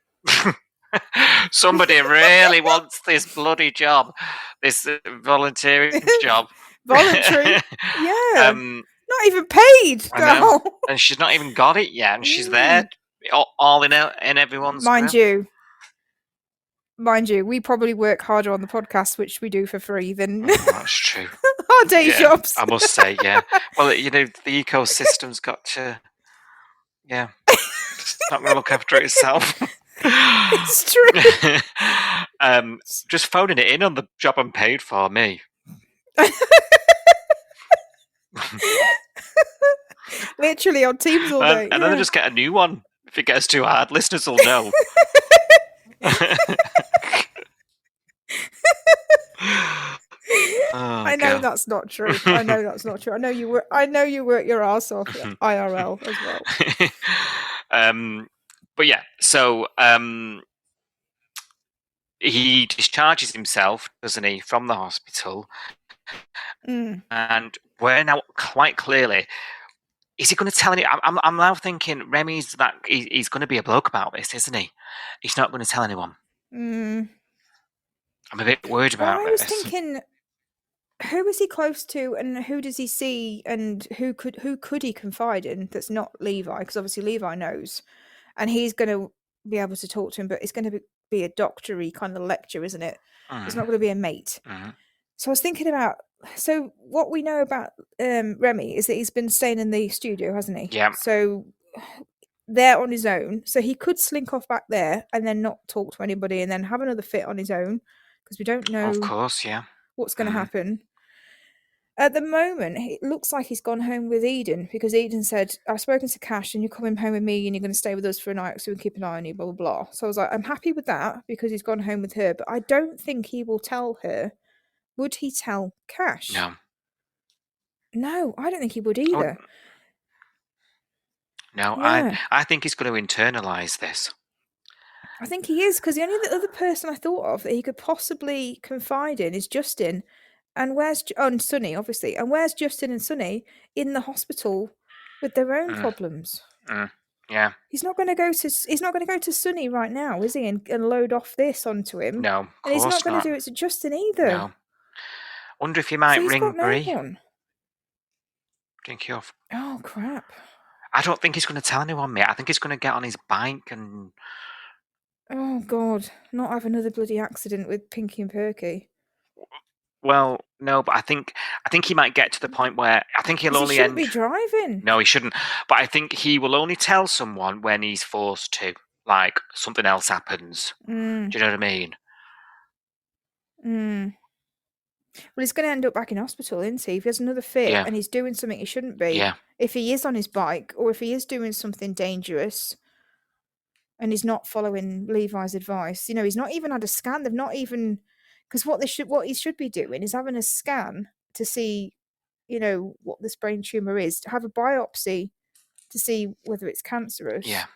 Somebody really wants this bloody job, this volunteering job. Voluntary, yeah. Not even paid, girl. And she's not even got it yet, and she's there. All in everyone's mind you, we probably work harder on the podcast, which we do for free, than that's true. Our day jobs. I must say, yeah. Well, you know, the ecosystem's got to, it's not going to look after itself. It's true. Just phoning it in on the job I'm paid for, me. Literally on Teams all day. And then they just get a new one. If it gets too hard, listeners will know. I know that's not true. I know that's not true. I know you work your ass off at IRL as well. But yeah, so he discharges himself, doesn't he, from the hospital, and we're now quite clearly. Is he going to tell any? I'm now thinking Remy's that he's going to be a bloke about this, isn't he? He's not going to tell anyone. I'm a bit worried about this. I was thinking, who is he close to, and who does he see, and who could he confide in that's not Levi? Because obviously Levi knows, and he's going to be able to talk to him, but it's going to be a doctory kind of lecture, isn't it? It's not going to be a mate. So I was thinking about. So what we know about Remy is that he's been staying in the studio, hasn't he? Yeah. So they're on his own. So he could slink off back there and then not talk to anybody and then have another fit on his own because we don't know Of course, yeah. what's going to happen. At the moment, it looks like he's gone home with Eden because Eden said, I've spoken to Cash and you're coming home with me and you're going to stay with us for a night so we can keep an eye on you, blah, blah, blah. So I was like, I'm happy with that because he's gone home with her, but I don't think he will tell her. Would he tell Cash? No. No, I don't think he would either. No, Yeah. I think he's going to internalise this. I think he is because the only other person I thought of that he could possibly confide in is Justin. And and Sunny, obviously. And where's Justin and Sunny? In the hospital with their own problems. Yeah. He's not going to go to Sunny right now, is he? And load off this onto him. No, of course and he's not going to do it to Justin either. No. Wonder if he might ring Brie. No one. Think he off. Oh crap! I don't think he's going to tell anyone, mate. I think he's going to get on his bike and. Oh God! Not have another bloody accident with Pinky and Perky. Well, no, but I think he might get to the point where I think he'll only shouldn't be driving. No, he shouldn't. But I think he will only tell someone when he's forced to, like something else happens. Do you know what I mean? Well, he's going to end up back in hospital, isn't he? If he has another fit and he's doing something he shouldn't be. Yeah. If he is on his bike or if he is doing something dangerous and he's not following Levi's advice, he's not even had a scan. They've not even. Because what he should be doing is having a scan to see, what this brain tumor is, to have a biopsy to see whether it's cancerous. Yeah.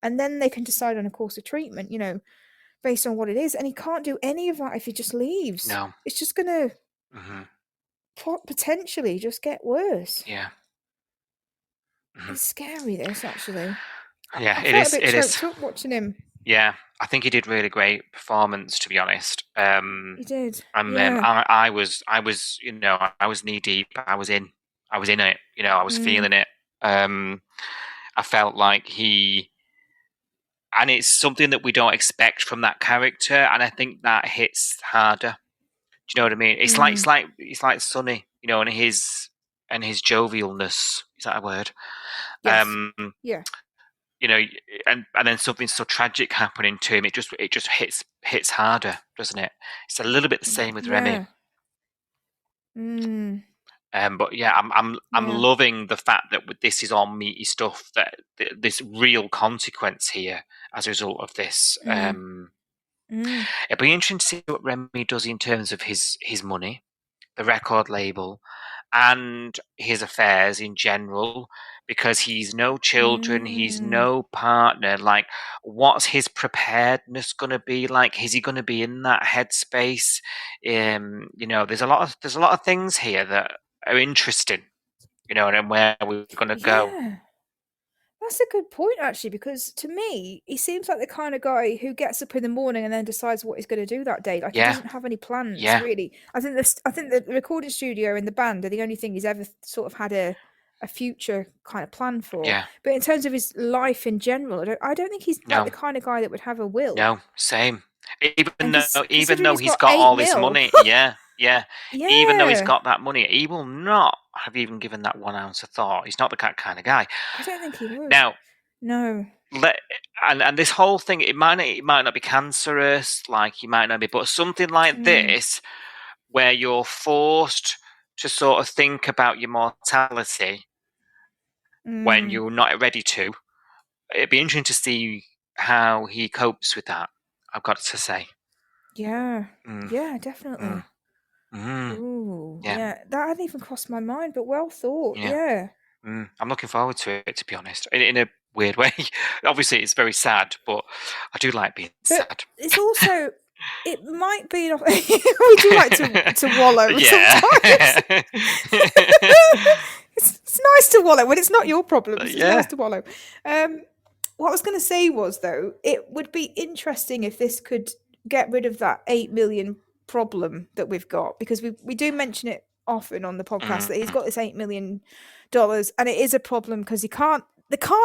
And then they can decide on a course of treatment, based on what it is. And he can't do any of that if he just leaves. No. It's just going to potentially just get worse. Yeah. It's scary, this, actually. Yeah, it is. It is. Up watching him. Yeah, I think he did really great performance, to be honest. He did. And I was, I was knee deep. I was in it. I was feeling it. I felt like and it's something that we don't expect from that character, and I think that hits harder. Do you know what I mean? It's like Sonny, and his jovialness. Is that a word? Yes. Yeah. And then something so tragic happening to him, it just hits harder, doesn't it? It's a little bit the same with Remy. But yeah, I'm loving the fact that this is all meaty stuff. That this real consequence here as a result of this. It'll be interesting to see what Remy does in terms of his money, the record label, and his affairs in general. Because he's no children, he's no partner. Like, what's his preparedness going to be like? Is he going to be in that headspace? There's a lot of things here that are interesting. And where we're going to go. That's a good point, actually, because to me, he seems like the kind of guy who gets up in the morning and then decides what he's going to do that day. Like, he doesn't have any plans, really. I think the recording studio and the band are the only thing he's ever sort of had a future kind of plan for. But in terms of his life in general, I don't think he's like the kind of guy that would have a will. No, same. Even though he's got all this money, even though he's got that money, he will not have even given that 1 ounce of thought. He's not the kind of guy. I don't think he would. Now, no. And this whole thing, it might not be cancerous, like he might not be, but something like this, where you're forced to sort of think about your mortality when you're not ready to. It'd be interesting to see how he copes with that, I've got to say. Yeah. Yeah, definitely. Ooh, yeah. That hadn't even crossed my mind, but well thought. Yeah. I'm looking forward to it, to be honest, in a weird way. Obviously, it's very sad, but I do like being sad. It's also... It might be. We do like to wallow sometimes. It's nice to wallow when it's not your problem. It's nice to wallow. What I was going to say was, though, it would be interesting if this could get rid of that 8 million problem that we've got, because we do mention it often on the podcast that he's got this $8 million, and it is a problem because they can't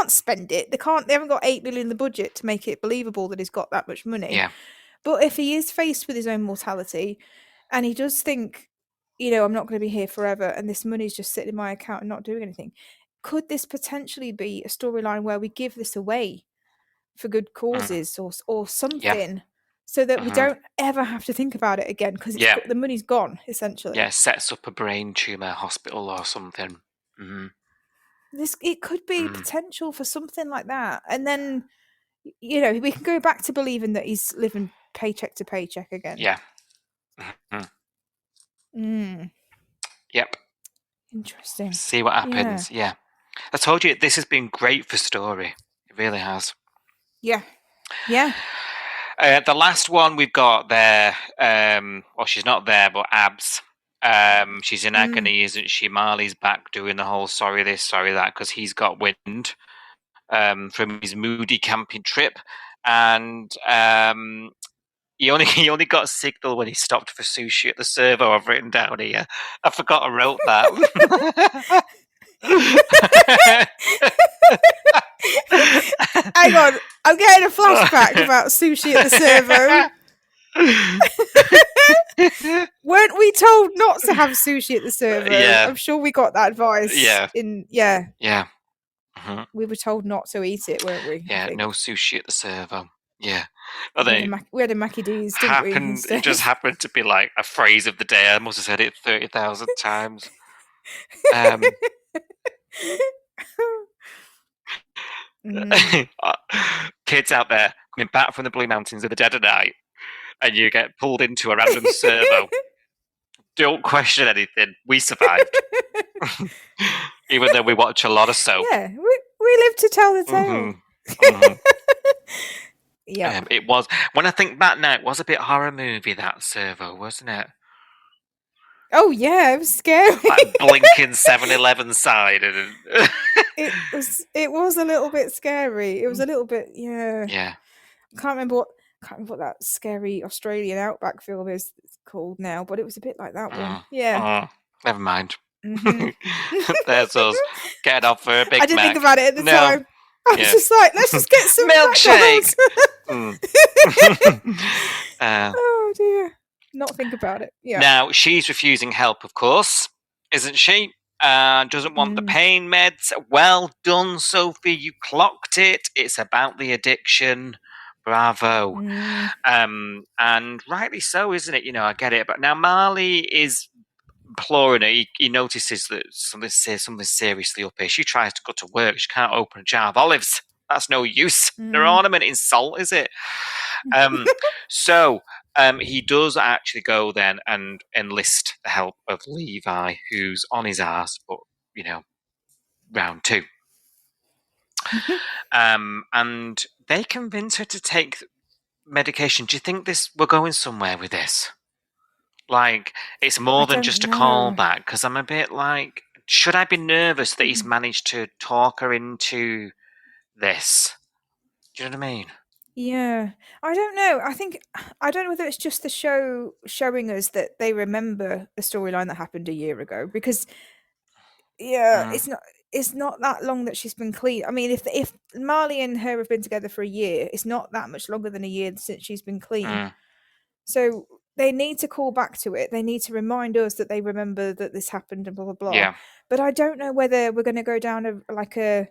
spend it. They haven't got 8 million in the budget to make it believable that he's got that much money. Yeah. But if he is faced with his own mortality and he does think, I'm not going to be here forever, and this money's just sitting in my account and not doing anything. Could this potentially be a storyline where we give this away for good causes or something, so that we don't ever have to think about it again, because the money's gone, essentially? Yeah, sets up a brain tumour hospital or something. It could be potential for something like that, and then we can go back to believing that he's living paycheck to paycheck again. Yeah. Yep. Interesting. See what happens. Yeah. I told you, this has been great for story. It really has. Yeah. The last one we've got there, well, she's not there, but Abs. She's in agony, isn't she? Marley's back doing the whole sorry this, sorry that, because he's got wind from his moody camping trip, and he only got a signal when he stopped for sushi at the servo. I've written down here. I forgot I wrote that. Hang on, I'm getting a flashback about sushi at the servo. Weren't we told not to have sushi at the servo? Yeah. I'm sure we got that advice. Yeah. Yeah. We were told not to eat it, weren't we? Yeah, no sushi at the servo. Yeah. We had a Mackie D's, didn't we? It just happened to be like a phrase of the day. I must have said it 30,000 times. Kids out there coming back from the Blue Mountains in the dead of night, and you get pulled into a random servo. Don't question anything. We survived. Even though we watch a lot of soap. Yeah, we live to tell the tale. Yeah. It was, when I think back now, it was a bit horror movie, that servo, wasn't it? Oh yeah, it was scary. Like blinking 7-Eleven side. It was a little bit scary. It was a little bit, yeah. I can't remember what that scary Australian outback film is called now, but it was a bit like that one. Yeah. Never mind. There's us getting off for a Big Mac. I didn't think about it at the time. I was just like, let's just get some milkshake. Oh dear. Not think about it. Yeah. Now she's refusing help, of course, isn't she? Doesn't want the pain meds. Well done, Sophie. You clocked it. It's about the addiction. Bravo. And rightly so, isn't it? I get it. But now Marley is imploring her. He notices that something seriously up here. She tries to go to work. She can't open a jar of olives. That's no use. They're ornament in salt, is it? So he does actually go then and enlist the help of Levi, who's on his ass, but round two. And they convince her to take medication. Do you think we're going somewhere with this? Like, it's more than just a callback, because I'm a bit like, should I be nervous that he's managed to talk her into this? Do you know what I mean? Yeah, I don't know. I don't know whether it's just the show showing us that they remember a storyline that happened a year ago, because it's not that long that she's been clean. I mean, if Marley and her have been together for a year, it's not that much longer than a year since she's been clean. So they need to call back to it. They need to remind us that they remember that this happened and blah blah blah. Yeah. But I don't know whether we're going to go down a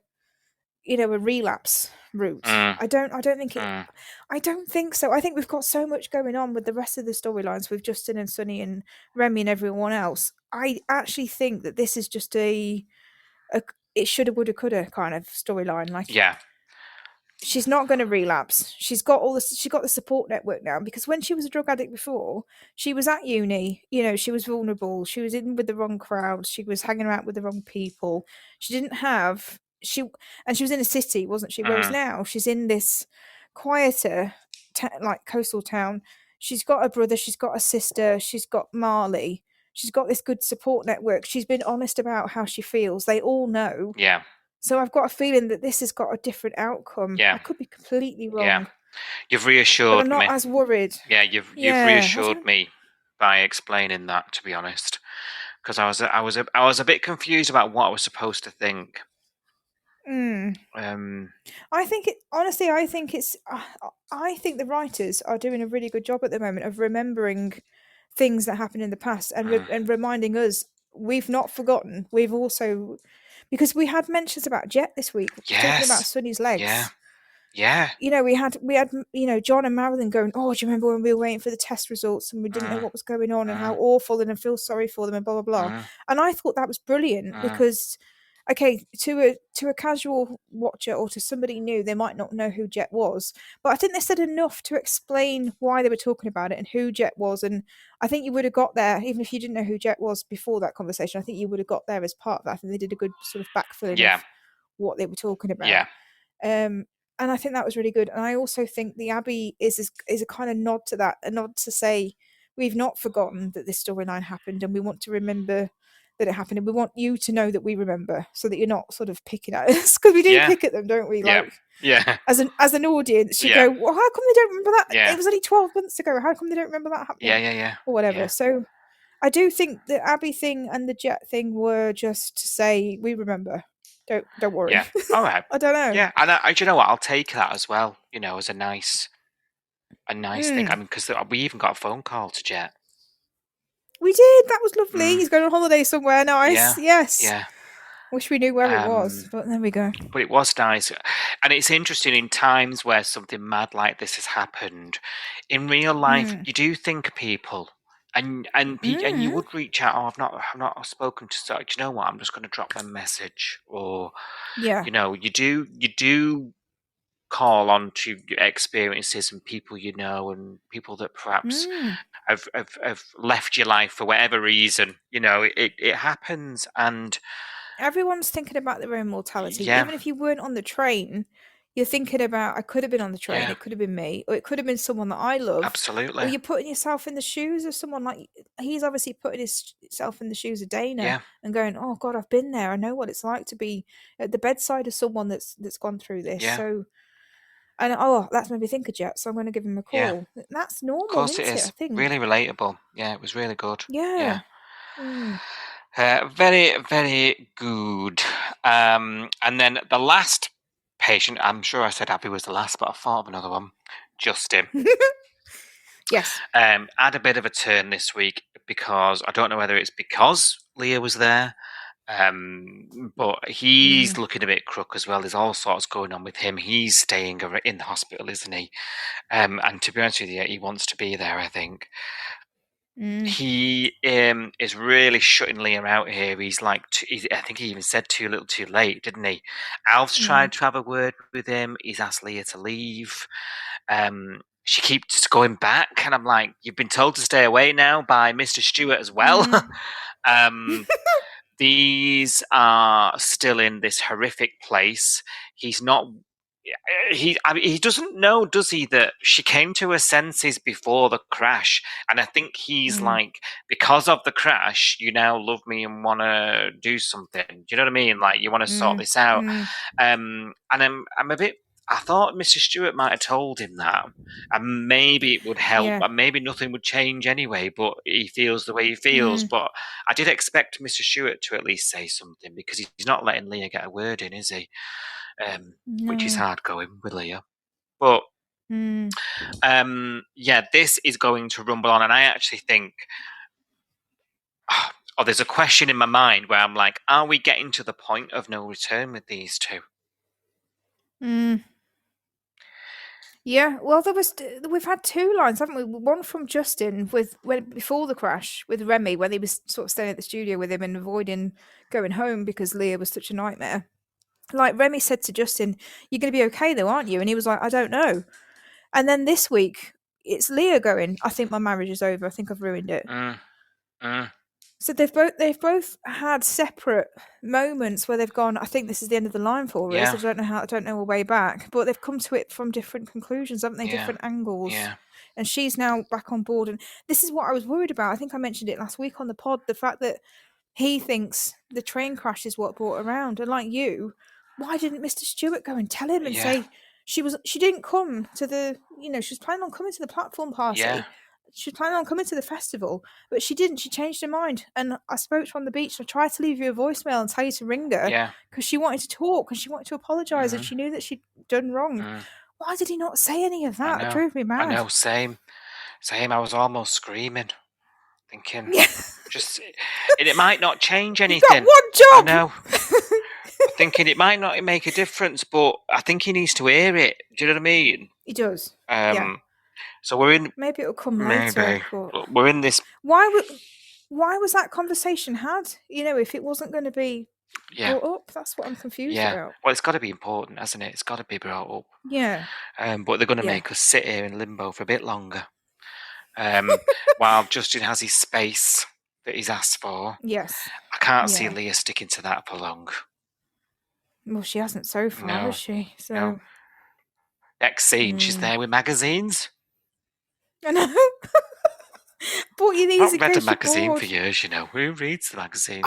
relapse route. I don't think so. I think we've got so much going on with the rest of the storylines with Justin and Sunny and Remy and everyone else. I actually think that this is just a it shoulda, woulda, coulda kind of storyline. Like, she's not going to relapse. She got the support network now, because when she was a drug addict before, she was at uni. She was vulnerable. She was in with the wrong crowd. She was hanging out with the wrong people. She didn't have she was in a city, wasn't she? Whereas now she's in this quieter, like coastal town. She's got a brother. She's got a sister. She's got Marley. She's got this good support network. She's been honest about how she feels. They all know. Yeah. So I've got a feeling that this has got a different outcome. Yeah. I could be completely wrong. Yeah. You've reassured me. But I'm not as worried. Yeah, you've reassured me by explaining that, to be honest. Because I was a bit confused about what I was supposed to think. I think I think the writers are doing a really good job at the moment of remembering things that happened in the past, and reminding us we've not forgotten. We've also, because we had mentions about Jet this week, talking about Sonny's legs. Yeah. We had John and Marilyn going, oh, do you remember when we were waiting for the test results and we didn't know what was going on and how awful, and I feel sorry for them and blah blah blah. And I thought that was brilliant because, okay, to a casual watcher or to somebody new, they might not know who Jet was, but I think they said enough to explain why they were talking about it and who Jet was. And I think you would have got there, even if you didn't know who Jet was before that conversation. I think you would have got there as part of that. I think they did a good sort of backfilling of what they were talking about. And I think that was really good. And I also think the Abbey is a kind of nod to that, a nod to say we've not forgotten that this storyline happened, and we want to remember that it happened, and we want you to know that we remember, so that you're not sort of picking at us, because we do pick at them, don't we? Like, as an audience, you go, well, how come they don't remember that? It was only 12 months ago. How come they don't remember that happening? Or whatever. So I do think the Abbey thing and the Jet thing were just to say we remember. Don't worry. Yeah. All right. I don't know. Yeah, and do you know what? I'll take that as well. As a nice thing. I mean, because we even got a phone call to Jet. We did. That was lovely. He's going on holiday somewhere. Nice. Yes. Yeah. Wish we knew where it was, but there we go. But it was nice, and it's interesting in times where something mad like this has happened. In real life, you do think of people. And you would reach out. Oh, I've not spoken to. So, do you know what? I'm just going to drop them a message, or you do call on to your experiences and people and people that perhaps have left your life for whatever reason. It happens, and everyone's thinking about their own mortality. Even if you weren't on the train, you're thinking about, I could have been on the train, it could have been me, or it could have been someone that I love. Absolutely. Or you're putting yourself in the shoes of someone, like he's obviously putting himself in the shoes of Dana and going, oh God, I've been there. I know what it's like to be at the bedside of someone that's gone through this. So, and that's made me think of Jet, so I'm going to give him a call. That's normal, of course, isn't it? I think. Really relatable. Yeah, it was really good. Yeah. Very, very good. And then the last patient, I'm sure I said Abby was the last, but I thought of another one. Justin. Yes. Had a bit of a turn this week because I don't know whether it's because Leah was there, but he's looking a bit crook as well. There's all sorts going on with him. He's staying in the hospital, isn't he? And to be honest with you, he wants to be there, I think. He is really shutting Leah out here. He's like, I think he even said too little too late, didn't he? Alf's tried to have a word with him. He's asked Leah to leave. She keeps going back, and I'm like, you've been told to stay away now by Mr. Stewart as well. These are still in this horrific place. He's not. He doesn't know, does he, that she came to her senses before the crash, and I think he's like, because of the crash, you now love me and want to do something. Do you know what I mean? Like, you want to sort this out. And I'm a bit. I thought Mr. Stewart might have told him that, and maybe it would help, and maybe nothing would change anyway. But he feels the way he feels. But I did expect Mr. Stewart to at least say something, because he's not letting Leah get a word in, is he? Which is hard going with Leah. But this is going to rumble on, and I actually think there's a question in my mind where I'm like, are we getting to the point of no return with these two? Yeah, well, we've had two lines, haven't we? One from Justin before the crash with Remy, when he was sort of staying at the studio with him and avoiding going home because Leah was such a nightmare. Like, Remy said to Justin, you're going to be okay though, aren't you? And he was like, I don't know. And then this week, it's Leah going, I think my marriage is over. I think I've ruined it. So they've both had separate moments where they've gone, I think this is the end of the line for us. I don't know a way back. But they've come to it from different conclusions, haven't they? Different angles. Yeah. And she's now back on board. And this is what I was worried about. I think I mentioned it last week on the pod, the fact that he thinks the train crash is what brought her around. And like you, why didn't Mr. Stewart go and tell him and say she didn't come to the, she was planning on coming to the platform party. Yeah. She was planning on coming to the festival, but she didn't. She changed her mind. And I spoke to her on the beach, and I tried to leave you a voicemail and tell you to ring her because she wanted to talk and she wanted to apologise and she knew that she'd done wrong. Why did he not say any of that? It drove me mad. I know, same. I was almost screaming. Thinking, Yeah. just, and it might not change You've got anything. one job. I know. Thinking it might not make a difference, but I think he needs to hear it. Do you know what I mean? He does. Yeah. So we're in. Maybe it'll come later. But we're in this. why was that conversation had? If it wasn't going to be brought up, that's what I'm confused about. Well, it's got to be important, hasn't it? It's got to be brought up. Yeah. But they're going to make us sit here in limbo for a bit longer. While Justin has his space that he's asked for. Yes. I can't see Leah sticking to that for long. Well, she hasn't so far, has she? So. No. Next scene, she's there with magazines. I know. But you need I've not read a magazine for years, Who reads the magazine?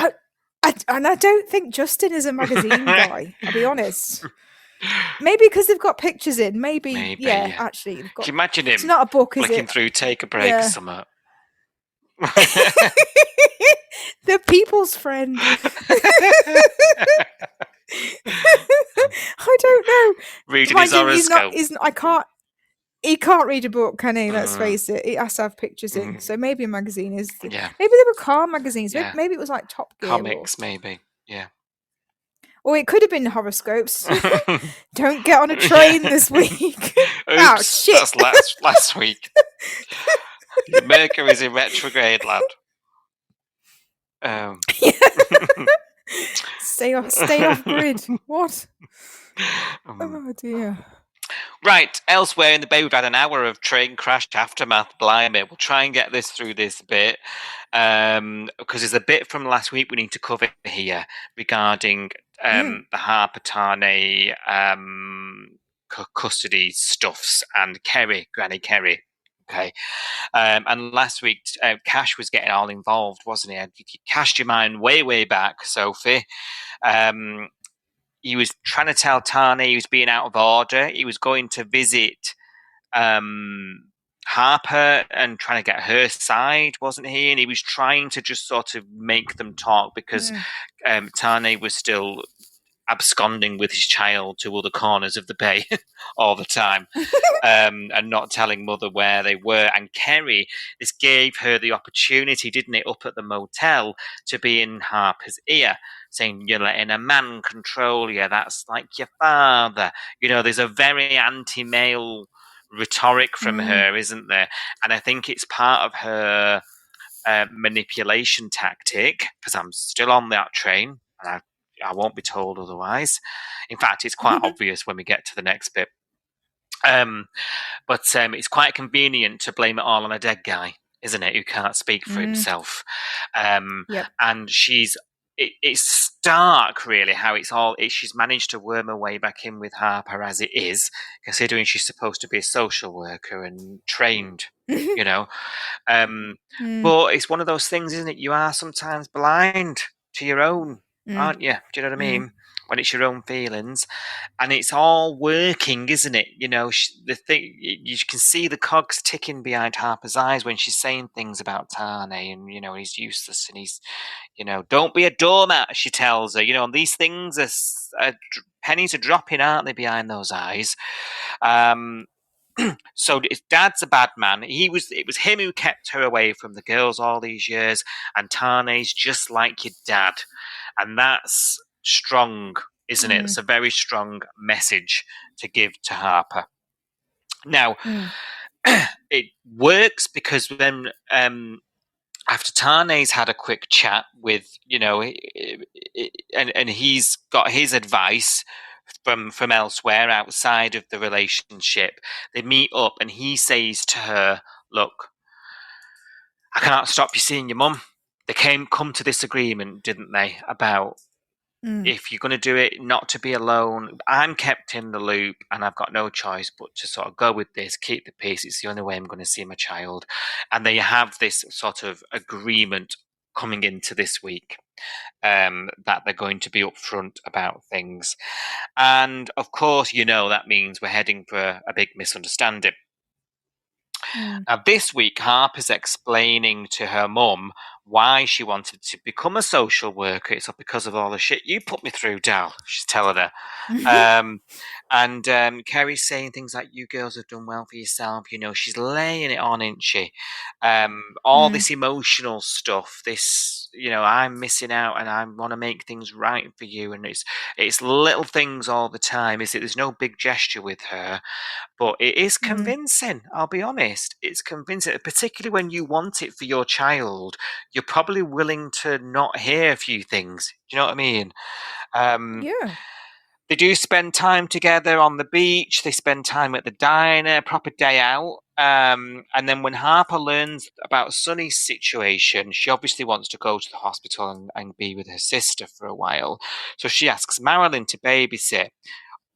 And I don't think Justin is a magazine guy, I'll be honest. Maybe because they've got pictures in. Maybe yeah. Actually, they've got. Can you imagine him? It's not a book, is it? Flicking through Take a Break or something. The People's Friend. I don't know. Reading his horoscope. He can't read a book, can he? Let's face it. He has to have pictures in. So maybe a magazine is. Maybe they were car magazines. Yeah. Maybe it was like Top Gear. Comics, maybe. Yeah. Or it could have been horoscopes. Don't get on a train this week. Oh, shit. That's last week. Mercury's in retrograde, lad. Stay off grid. What? Oh, dear. Right, elsewhere in the bay, we've had an hour of train crash aftermath. Blimey, we'll try and get this through this bit because there's a bit from last week we need to cover here regarding the Harper Tane custody stuffs and Granny Kerrie. Okay, and last week Cash was getting all involved, wasn't he? You cast your mind way back, Sophie. He was trying to tell Tane he was being out of order. He was going to visit Harper and trying to get her side, wasn't he? And he was trying to just sort of make them talk because Tane was still absconding with his child to other corners of the bay all the time and not telling mother where they were. And Kerrie, this gave her the opportunity, didn't it, up at the motel to be in Harper's ear, saying, you're letting a man control you. That's like your father. There's a very anti-male rhetoric from her, isn't there? And I think it's part of her manipulation tactic, because I'm still on that train and I won't be told otherwise. In fact, it's quite obvious when we get to the next bit. But it's quite convenient to blame it all on a dead guy, isn't it? Who can't speak for himself. And it's stark, really, how she's managed to worm her way back in with Harper as it is, considering she's supposed to be a social worker and trained, But it's one of those things, isn't it? You are sometimes blind to your own, aren't you? Do you know what I mean? When it's your own feelings, and it's all working, isn't it? The thing, you can see the cogs ticking behind Harper's eyes when she's saying things about Tane, and he's useless, and he's, don't be a doormat, she tells her. And these things are pennies are dropping, aren't they, behind those eyes? So if Dad's a bad man, it was him who kept her away from the girls all these years, and Tane's just like your dad, and that's strong, isn't it? It's a very strong message to give to Harper. Now, it works because then after Tane's had a quick chat with, and he's got his advice from elsewhere outside of the relationship, they meet up and he says to her, look, I can't stop you seeing your mum. They come to this agreement, didn't they, about if you're going to do it, not to be alone. I'm kept in the loop and I've got no choice but to sort of go with this, keep the peace. It's the only way I'm going to see my child. And they have this sort of agreement coming into this week that they're going to be upfront about things. And of course, that means we're heading for a big misunderstanding. Now, this week, Harper's explaining to her mum why she wanted to become a social worker. It's because of all the shit you put me through, Dal. She's telling her. And Kerrie's saying things like, you girls have done well for yourself. She's laying it on, isn't she? All this emotional stuff, this, I'm missing out and I want to make things right for you. And it's little things all the time. There's no big gesture with her, but it is convincing. I'll be honest. It's convincing, particularly when you want it for your child. You're probably willing to not hear a few things. Do you know what I mean? Yeah. They do spend time together on the beach. They spend time at the diner, proper day out. And then when Harper learns about Sunny's situation, she obviously wants to go to the hospital and be with her sister for a while. So she asks Marilyn to babysit.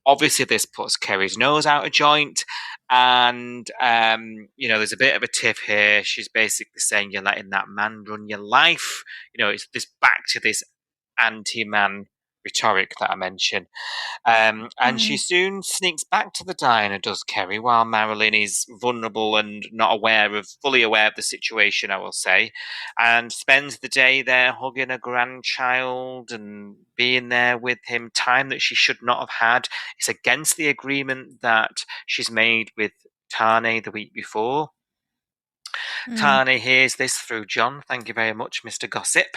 Obviously, this puts Kerrie's nose out of joint. And, there's a bit of a tiff here. She's basically saying, you're letting that man run your life. It's this back to this anti-man rhetoric that I mentioned. And she soon sneaks back to the diner, does Kerrie, while Marilyn is vulnerable and not fully aware of the situation, I will say, and spends the day there hugging a grandchild and being there with him, time that she should not have had. It's against the agreement that she's made with Tane the week before. Tane hears this through John. Thank you very much, Mr. Gossip.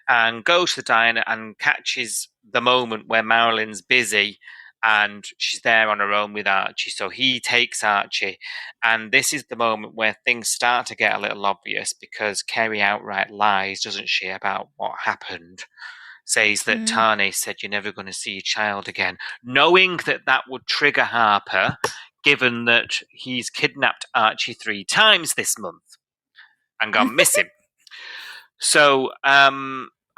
And goes to the diner and catches the moment where Marilyn's busy and she's there on her own with Archie. So he takes Archie. And this is the moment where things start to get a little obvious because Kerrie outright lies, doesn't she, about what happened. Says that Tane said you're never going to see your child again, knowing that would trigger Harper, given that he's kidnapped Archie 3 times this month and gone missing. So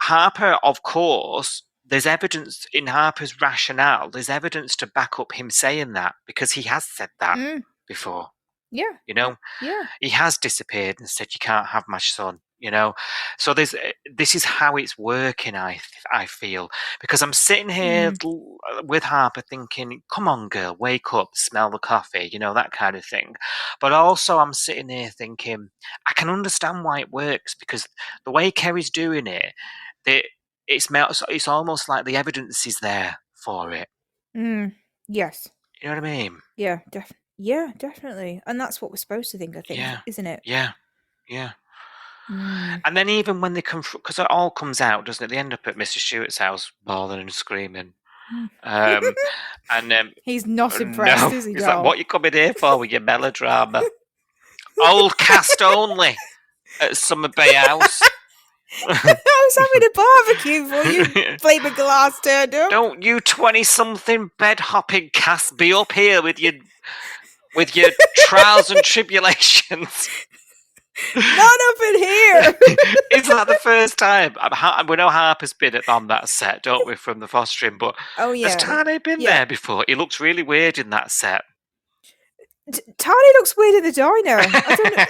Harper, of course, there's evidence in Harper's rationale. There's evidence to back up him saying that because he has said that before. Yeah. Yeah. He has disappeared and said, you can't have my son. So this is how it's working. I feel, because I'm sitting here with Harper thinking, come on, girl, wake up, smell the coffee, that kind of thing. But also I'm sitting here thinking, I can understand why it works because the way Kerrie's doing it, it's almost like the evidence is there for it. Yes. You know what I mean? Yeah, definitely. And that's what we're supposed to think, I think, isn't it? Yeah. And then even when they come, because it all comes out, doesn't it? They end up at Mr. Stewart's house, bawling and screaming. And he's not impressed, is he? He's like, "What you coming here for with your melodrama? Old cast only at Summer Bay House." I was having a barbecue for you, flavor glass turned up. Don't you 20-something bed hopping cast be up here with your trials and tribulations. Not up in here. Is that the first time? We know Harper's been on that set, don't we, from the fostering? But has Tane been there before? He looks really weird in that set. Tane looks weird in the diner. I don't know.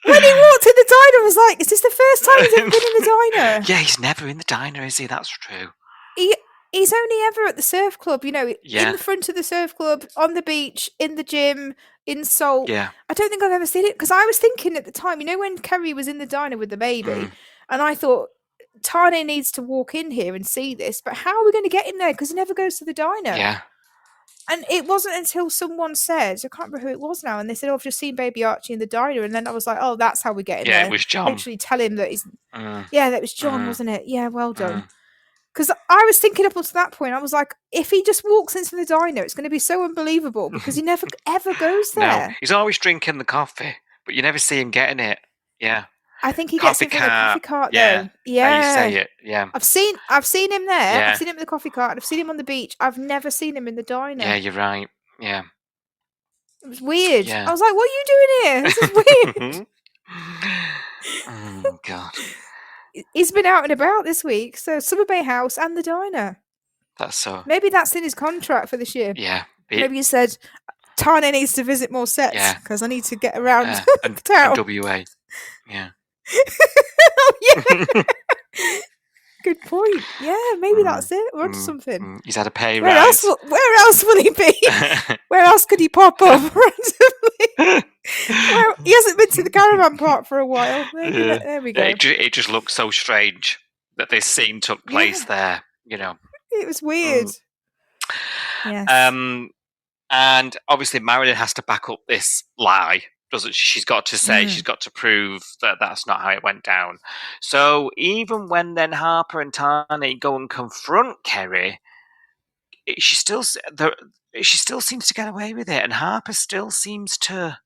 When he walked in the diner, I was like, is this the first time he's ever been in the diner? Yeah, he's never in the diner, is he? That's true. He's only ever at the surf club, in the front of the surf club, on the beach, in the gym, in Salt. Yeah. I don't think I've ever seen it, because I was thinking at the time, when Kerrie was in the diner with the baby, and I thought, Tane needs to walk in here and see this, but how are we going to get in there? Because he never goes to the diner. Yeah. And it wasn't until someone said, I can't remember who it was now, and they said, I've just seen baby Archie in the diner, and then I was like, oh, that's how we get in there. Yeah, it was John. Literally tell him that he's... Yeah, that was John, wasn't it? Yeah, well done. Because I was thinking up until that point, I was like, if he just walks into the diner, it's going to be so unbelievable because he never ever goes there. No, he's always drinking the coffee, but you never see him getting it. Yeah. I think he gets it from the coffee cart, though. Yeah. How you say it, yeah. I've seen him there. Yeah. I've seen him in the coffee cart. I've seen him on the beach. I've never seen him in the diner. Yeah, you're right. Yeah. It was weird. Yeah. I was like, what are you doing here? This is weird. Oh, God. He's been out and about this week, so Summer Bay House and the diner. That's so. Maybe that's in his contract for this year. Yeah. Maybe he said, Tane needs to visit more sets because I need to get around and town. WA. Yeah. Oh, yeah. Good point. Yeah, maybe that's it. We're onto something. He's had a pay rise. Where else will he be? Where else could he pop up randomly? Well, he hasn't been to the caravan park for a while. Maybe there we go. It just looks so strange that this scene took place there. It was weird. Yes. And obviously Marilyn has to back up this lie, doesn't she? She's got to say, she's got to prove that that's not how it went down. So even when then Harper and Tane go and confront Kerrie, she still seems to get away with it, and Harper still seems to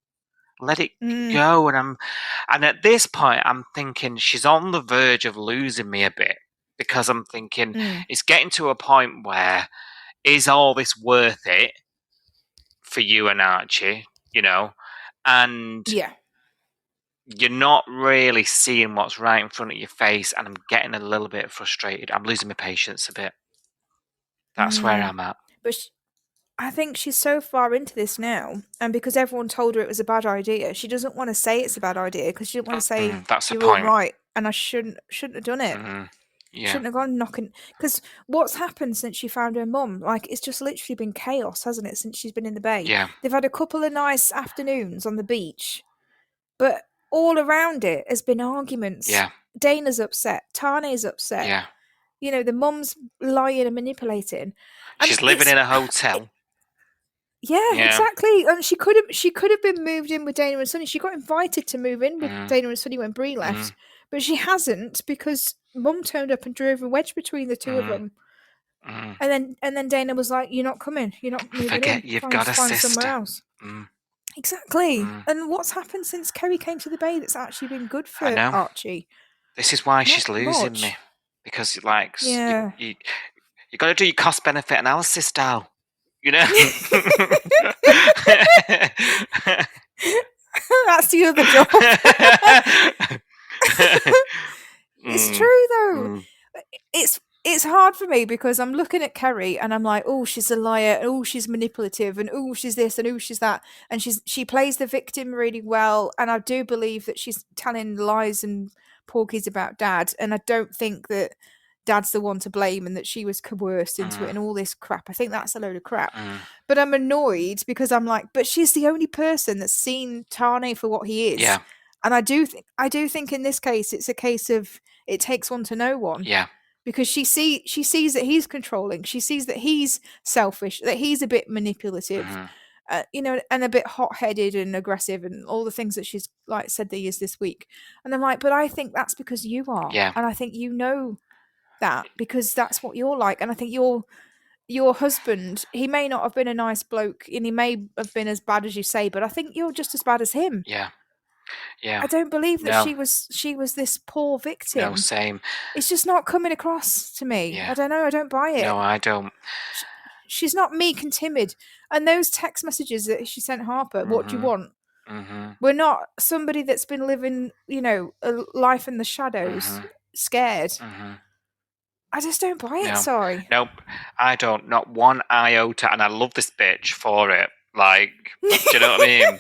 let it go. And at this point, I'm thinking she's on the verge of losing me a bit, because I'm thinking it's getting to a point where, is all this worth it for you and Archie? And you're not really seeing what's right in front of your face, and I'm getting a little bit frustrated. I'm losing my patience a bit. That's where I'm at. But I think she's so far into this now, and because everyone told her it was a bad idea, she doesn't want to say it's a bad idea, because she didn't want to say that's you're the point. all right, and I shouldn't have done it. Shouldn't have gone knocking, because what's happened since she found her mum, it's just literally been chaos, hasn't it, since she's been in the bay? They've had a couple of nice afternoons on the beach, but all around it has been arguments. Dana's upset, Tane's upset. The mum's lying and manipulating. She's living in a hotel. Yeah, exactly. And she could have been moved in with Dana and Sonny. She got invited to move in with Dana and Sonny when Bree left, but she hasn't, because Mum turned up and drove a wedge between the two of them. And then Dana was like, "You're not coming. You're not moving Forget in. you've got a find sister somewhere else." Exactly. And what's happened since Kerrie came to the bay that's actually been good for Archie? This is why Not she's losing much. me, because you got to do your cost benefit analysis, Dal. That's the other job. It's true though. It's hard for me, because I'm looking at Kerrie and I'm like, oh, she's a liar, and oh, she's manipulative, and oh, she's this, and oh, she's that, and she plays the victim really well, and I do believe that she's telling lies and porkies about Dad, and I don't think that Dad's the one to blame and that she was coerced into it and all this crap. I think that's a load of crap. But I'm annoyed, because I'm like, but she's the only person that's seen Tane for what he is. Yeah. And I do think in this case it's a case of it takes one to know one. Yeah. Because she sees that he's controlling. She sees that he's selfish, that he's a bit manipulative, and a bit hot-headed and aggressive, and all the things that she's said that he is this week. And I'm like, but I think that's because you are, and I think you know that, because that's what you're like. And I think your husband, he may not have been a nice bloke, and he may have been as bad as you say, but I think you're just as bad as him. Yeah. I don't believe that she was this poor victim. No, same. It's just not coming across to me. I don't know. I don't buy it. No, I don't. She's not meek and timid. And those text messages that she sent Harper, what do you want? We're not somebody that's been living, a life in the shadows, scared. I just don't buy it. Sorry. Nope. I don't. Not one iota. And I love this bitch for it. Do you know what I mean?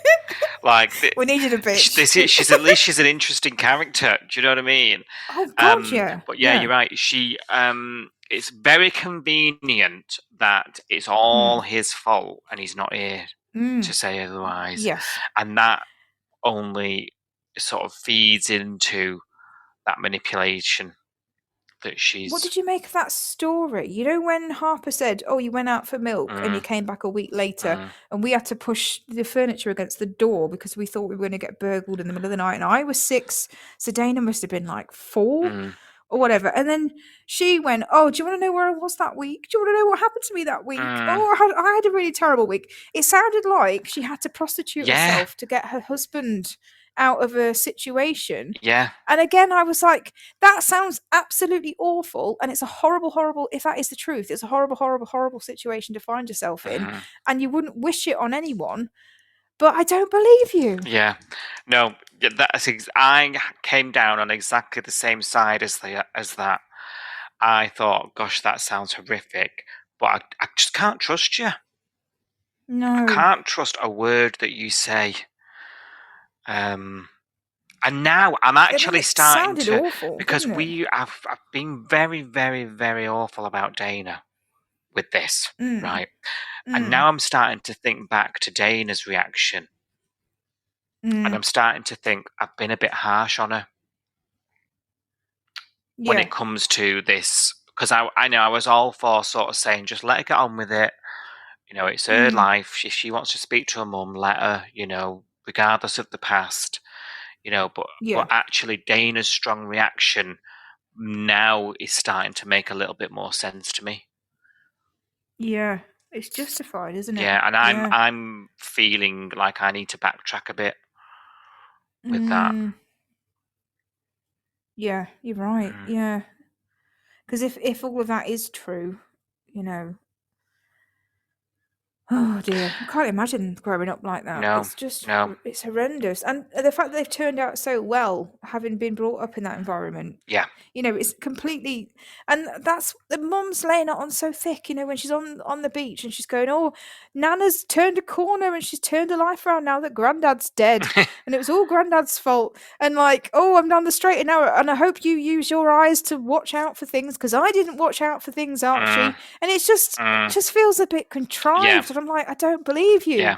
We needed a bitch. She's at least she's an interesting character. Do you know what I mean? Oh God, yeah. But yeah, you're right. It's very convenient that it's all his fault, and he's not here to say otherwise. Yes. And that only sort of feeds into that manipulation that she's... What did you make of that story? When Harper said, oh, you went out for milk and you came back a week later and we had to push the furniture against the door because we thought we were going to get burgled in the middle of the night, and I was 6, so Dana must have been 4 or whatever. And then she went, oh, do you want to know where I was that week? Do you want to know what happened to me that week? Oh, I had a really terrible week. It sounded like she had to prostitute herself to get her husband out of a situation. Yeah. And again, I was like, that sounds absolutely awful. And it's a horrible, horrible, if that is the truth, it's a horrible, horrible, horrible situation to find yourself in. And you wouldn't wish it on anyone. But I don't believe you. Yeah. No, I came down on exactly the same side as that. I thought, gosh, that sounds horrific. But I just can't trust you. No. I can't trust a word that you say. And now I'm actually starting to, awful, because I've been very, very, very awful about Dana with this, right? And now I'm starting to think back to Dana's reaction And I'm starting to think I've been a bit harsh on her when Yeah. it comes to this, because I know I was all for sort of saying just let her get on with it. You know, it's her life. If she wants to speak to her mum, let her. You know, regardless of the past. You know, but Yeah. actually Dana's strong reaction now is starting to make a little bit more sense to me. Yeah. It's justified, isn't it? Yeah, and I'm feeling like I need to backtrack a bit with that. Yeah, you're right. Yeah. Because if all of that is true, you know, oh dear, I can't imagine growing up like that. No, It's just, no. it's horrendous. And the fact that they've turned out so well, having been brought up in that environment, Yeah. you know, it's completely, and that's the mum's laying it on so thick, you know, when she's on the beach and she's going, oh, Nana's turned a corner and she's turned her life around now that Granddad's dead, and it was all Granddad's fault, and like, oh, I'm down the straight and narrow, and I hope you use your eyes to watch out for things because I didn't watch out for things, Archie, and it's just, it just feels a bit contrived, and I'm like, I don't believe you. Yeah.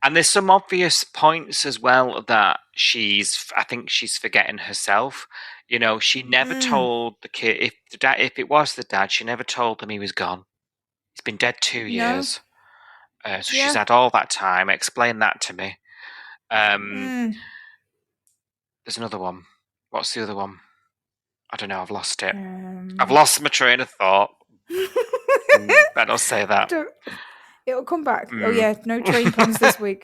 And there's some obvious points as well that I think she's forgetting herself. You know, she never told the kid, if it was the dad, she never told him he was gone. He's been dead 2 years. So she's had all that time. Explain that to me. There's another one. What's the other one? I don't know. I've lost it. I've lost my train of thought. Better say that. It'll come back. Oh yeah, no train plans this week.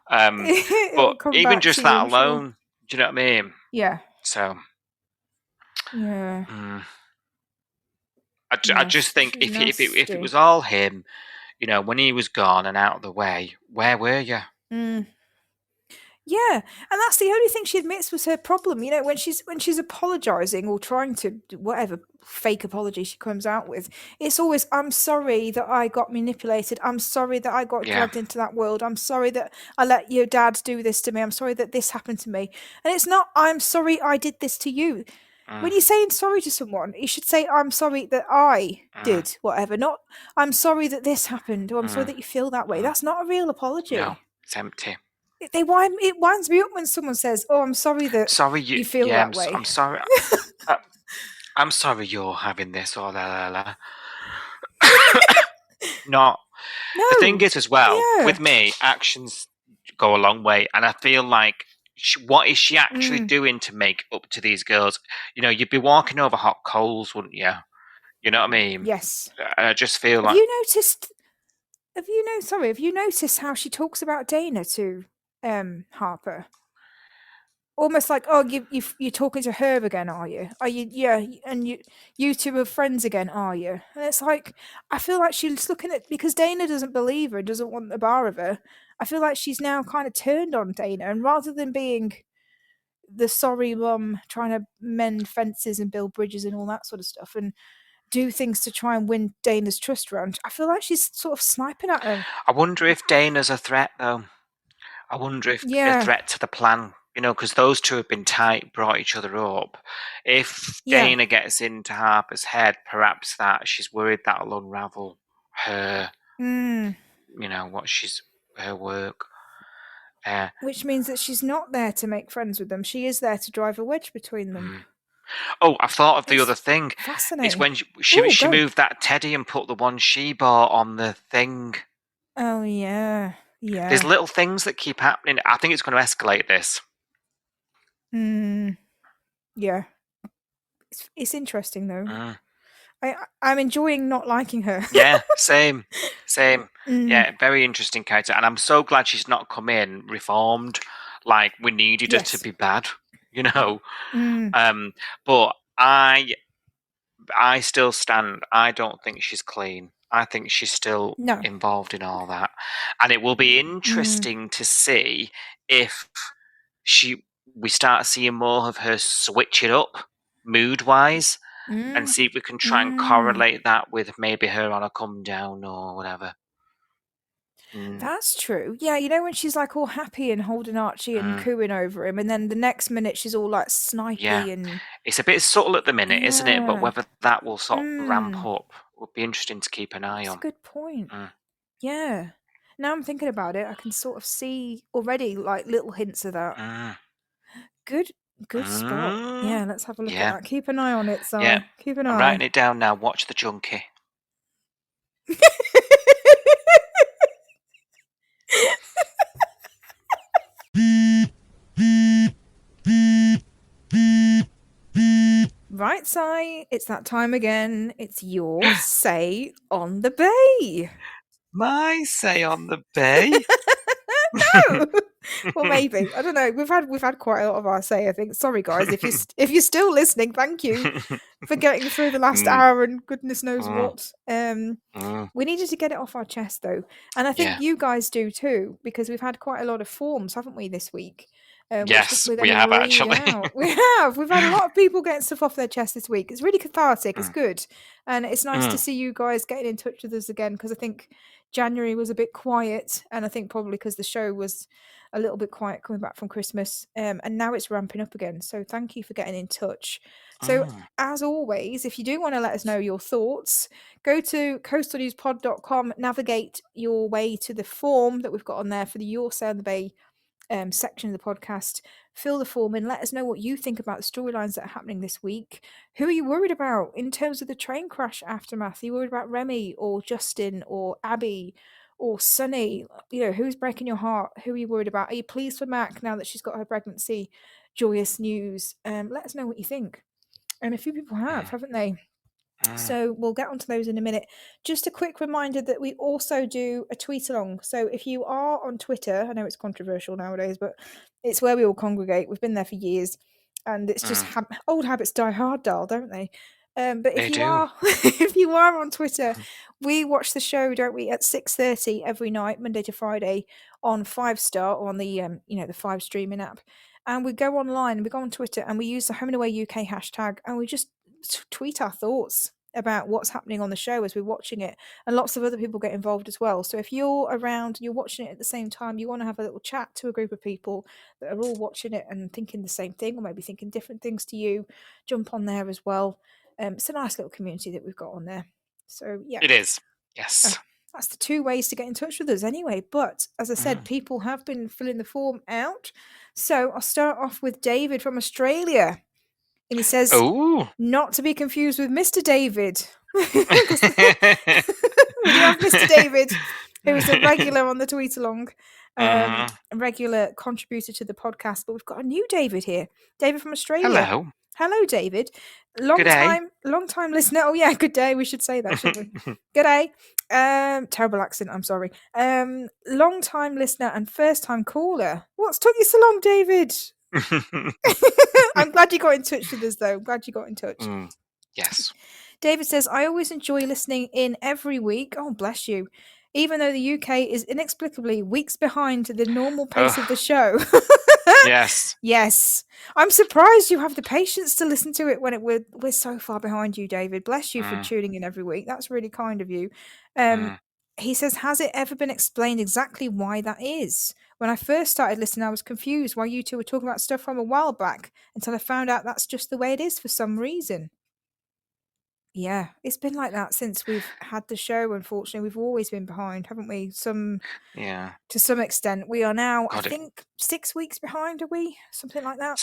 But even just that alone, do you know what I mean? Yeah. So. Yeah. I just think if it was all him, you know, when he was gone and out of the way, where were you? Yeah, and that's the only thing she admits was her problem. You know, when she's apologizing or trying to whatever fake apology she comes out with, it's always, I'm sorry that I got manipulated. I'm sorry that I got dragged into that world. I'm sorry that I let your dad do this to me. I'm sorry that this happened to me. And it's not, I'm sorry I did this to you. When you're saying sorry to someone, you should say, I'm sorry that I did whatever, not I'm sorry that this happened, or I'm sorry that you feel that way. That's not a real apology. No, it's empty. It winds me up when someone says, "Oh, I'm sorry that you feel that way." I'm sorry. I'm sorry you're having this or la la la. No. The thing is, as well, with me, actions go a long way, and I feel like, what is she actually doing to make up to these girls? You know, you'd be walking over hot coals, wouldn't you? You know what I mean? Yes. And I just feel like. Have you noticed how she talks about Dana to Harper? Almost like, oh, you're talking to her again, are you? Are you? Yeah, and you two are friends again, are you? And it's like, I feel like she's looking at, because Dana doesn't believe her, doesn't want the bar of her. I feel like she's now kind of turned on Dana, and rather than being the sorry mum trying to mend fences and build bridges and all that sort of stuff, and do things to try and win Dana's trust round, I feel like she's sort of sniping at her. I wonder if Dana's a threat, though. I wonder if a threat to the plan, you know, because those two have been tight, brought each other up. If Dana gets into Harper's head, perhaps that she's worried that'll unravel her, you know, her work. Which means that she's not there to make friends with them. She is there to drive a wedge between them. Oh, I've thought of the other thing. Fascinating. It's when she moved that teddy and put the one she bought on the thing. Oh, yeah. Yeah. There's little things that keep happening. I think it's going to escalate this. Yeah. It's interesting, though. I'm enjoying not liking her. Yeah, same. Yeah, very interesting character. And I'm so glad she's not come in reformed. Like, we needed her to be bad, you know. But I still stand. I don't think she's clean. I think she's still involved in all that. And it will be interesting to see if we start seeing more of her switch it up mood-wise, and see if we can try and correlate that with maybe her on a come down or whatever. That's true. Yeah, you know, when she's like all happy and holding Archie and cooing over him, and then the next minute she's all like snipey and... It's a bit subtle at the minute, isn't it? But whether that will sort of ramp up would be interesting to keep an eye on. That's a good point. Yeah. Now I'm thinking about it, I can sort of see already like little hints of that. Mm. Good spot. Yeah, let's have a look at Yeah. that. Keep an eye on it, Si. Yeah. Keep an I'm eye. writing it down now. Watch the junkie. Right, Si, it's that time again. It's your say on the bay. My say on the bay. No. Well, maybe. I don't know. We've had quite a lot of our say, I think. Sorry, guys, if you're still listening, thank you for getting through the last hour and goodness knows what. We needed to get it off our chest though, and I think Yeah. you guys do too, because we've had quite a lot of forms, haven't we, this week? Which Yes, we're we going to have read actually. out. We have. We've had a lot of people getting stuff off their chest this week. It's really cathartic. It's good, and it's nice to see you guys getting in touch with us again, because I think January was a bit quiet, and I think probably because the show was a little bit quiet coming back from Christmas, and now it's ramping up again. So thank you for getting in touch. So as always, if you do want to let us know your thoughts, go to coastalnewspod.com, navigate your way to the form that we've got on there for the Your Say on the Bay section of the podcast. Fill the form in, let us know what you think about the storylines that are happening this week. Who are you worried about in terms of the train crash aftermath? Are you worried about Remy or Justin or Abby or Sunny? You know, who's breaking your heart? Who are you worried about? Are you pleased for Mac now that she's got her pregnancy? Joyous news. Let us know what you think. And a few people haven't they? So we'll get onto those in a minute. Just a quick reminder that we also do a tweet along. So if you are on Twitter, I know it's controversial nowadays, but it's where we all congregate. We've been there for years, and it's just old habits die hard, Darl, don't they? But if They you do. are, if you are on Twitter, we watch the show, don't we, at 6:30 every night, Monday to Friday, on 5-Star or on the the 5 streaming app. And we go online and we go on Twitter and we use the Home and Away UK hashtag and we just tweet our thoughts about what's happening on the show as we're watching it, and lots of other people get involved as well. So if you're around, you're watching it at the same time, you want to have a little chat to a group of people that are all watching it and thinking the same thing, or maybe thinking different things to you, jump on there as well. It's a nice little community that we've got on there. So yeah, It is. Yes. that's the 2 ways to get in touch with us anyway. But as I said, people have been filling the form out. So I'll start off with David from Australia. And he says, not to be confused with Mr. David. We do have Mr. David, who is a regular on the tweet along, a regular contributor to the podcast. But we've got a new David here. David from Australia. Hello, David. Long time listener. Oh yeah, good day. We should say that, shouldn't we? Good day. Terrible accent. I'm sorry. Long time listener and first time caller. What's took you so long, David? I'm glad you got in touch with us, though. I'm glad you got in touch. Yes. David says, I always enjoy listening in every week. Oh, bless you. Even though the UK is inexplicably weeks behind the normal pace of the show. Yes. Yes. I'm surprised you have the patience to listen to it when we're so far behind you, David. Bless you for tuning in every week. That's really kind of you. He says, has it ever been explained exactly why that is? When I first started listening, I was confused why you two were talking about stuff from a while back until I found out that's just the way it is for some reason. Yeah, it's been like that since we've had the show. Unfortunately, we've always been behind, haven't we? To some extent. We are now, I think, 6 weeks behind. Are we? Something like that.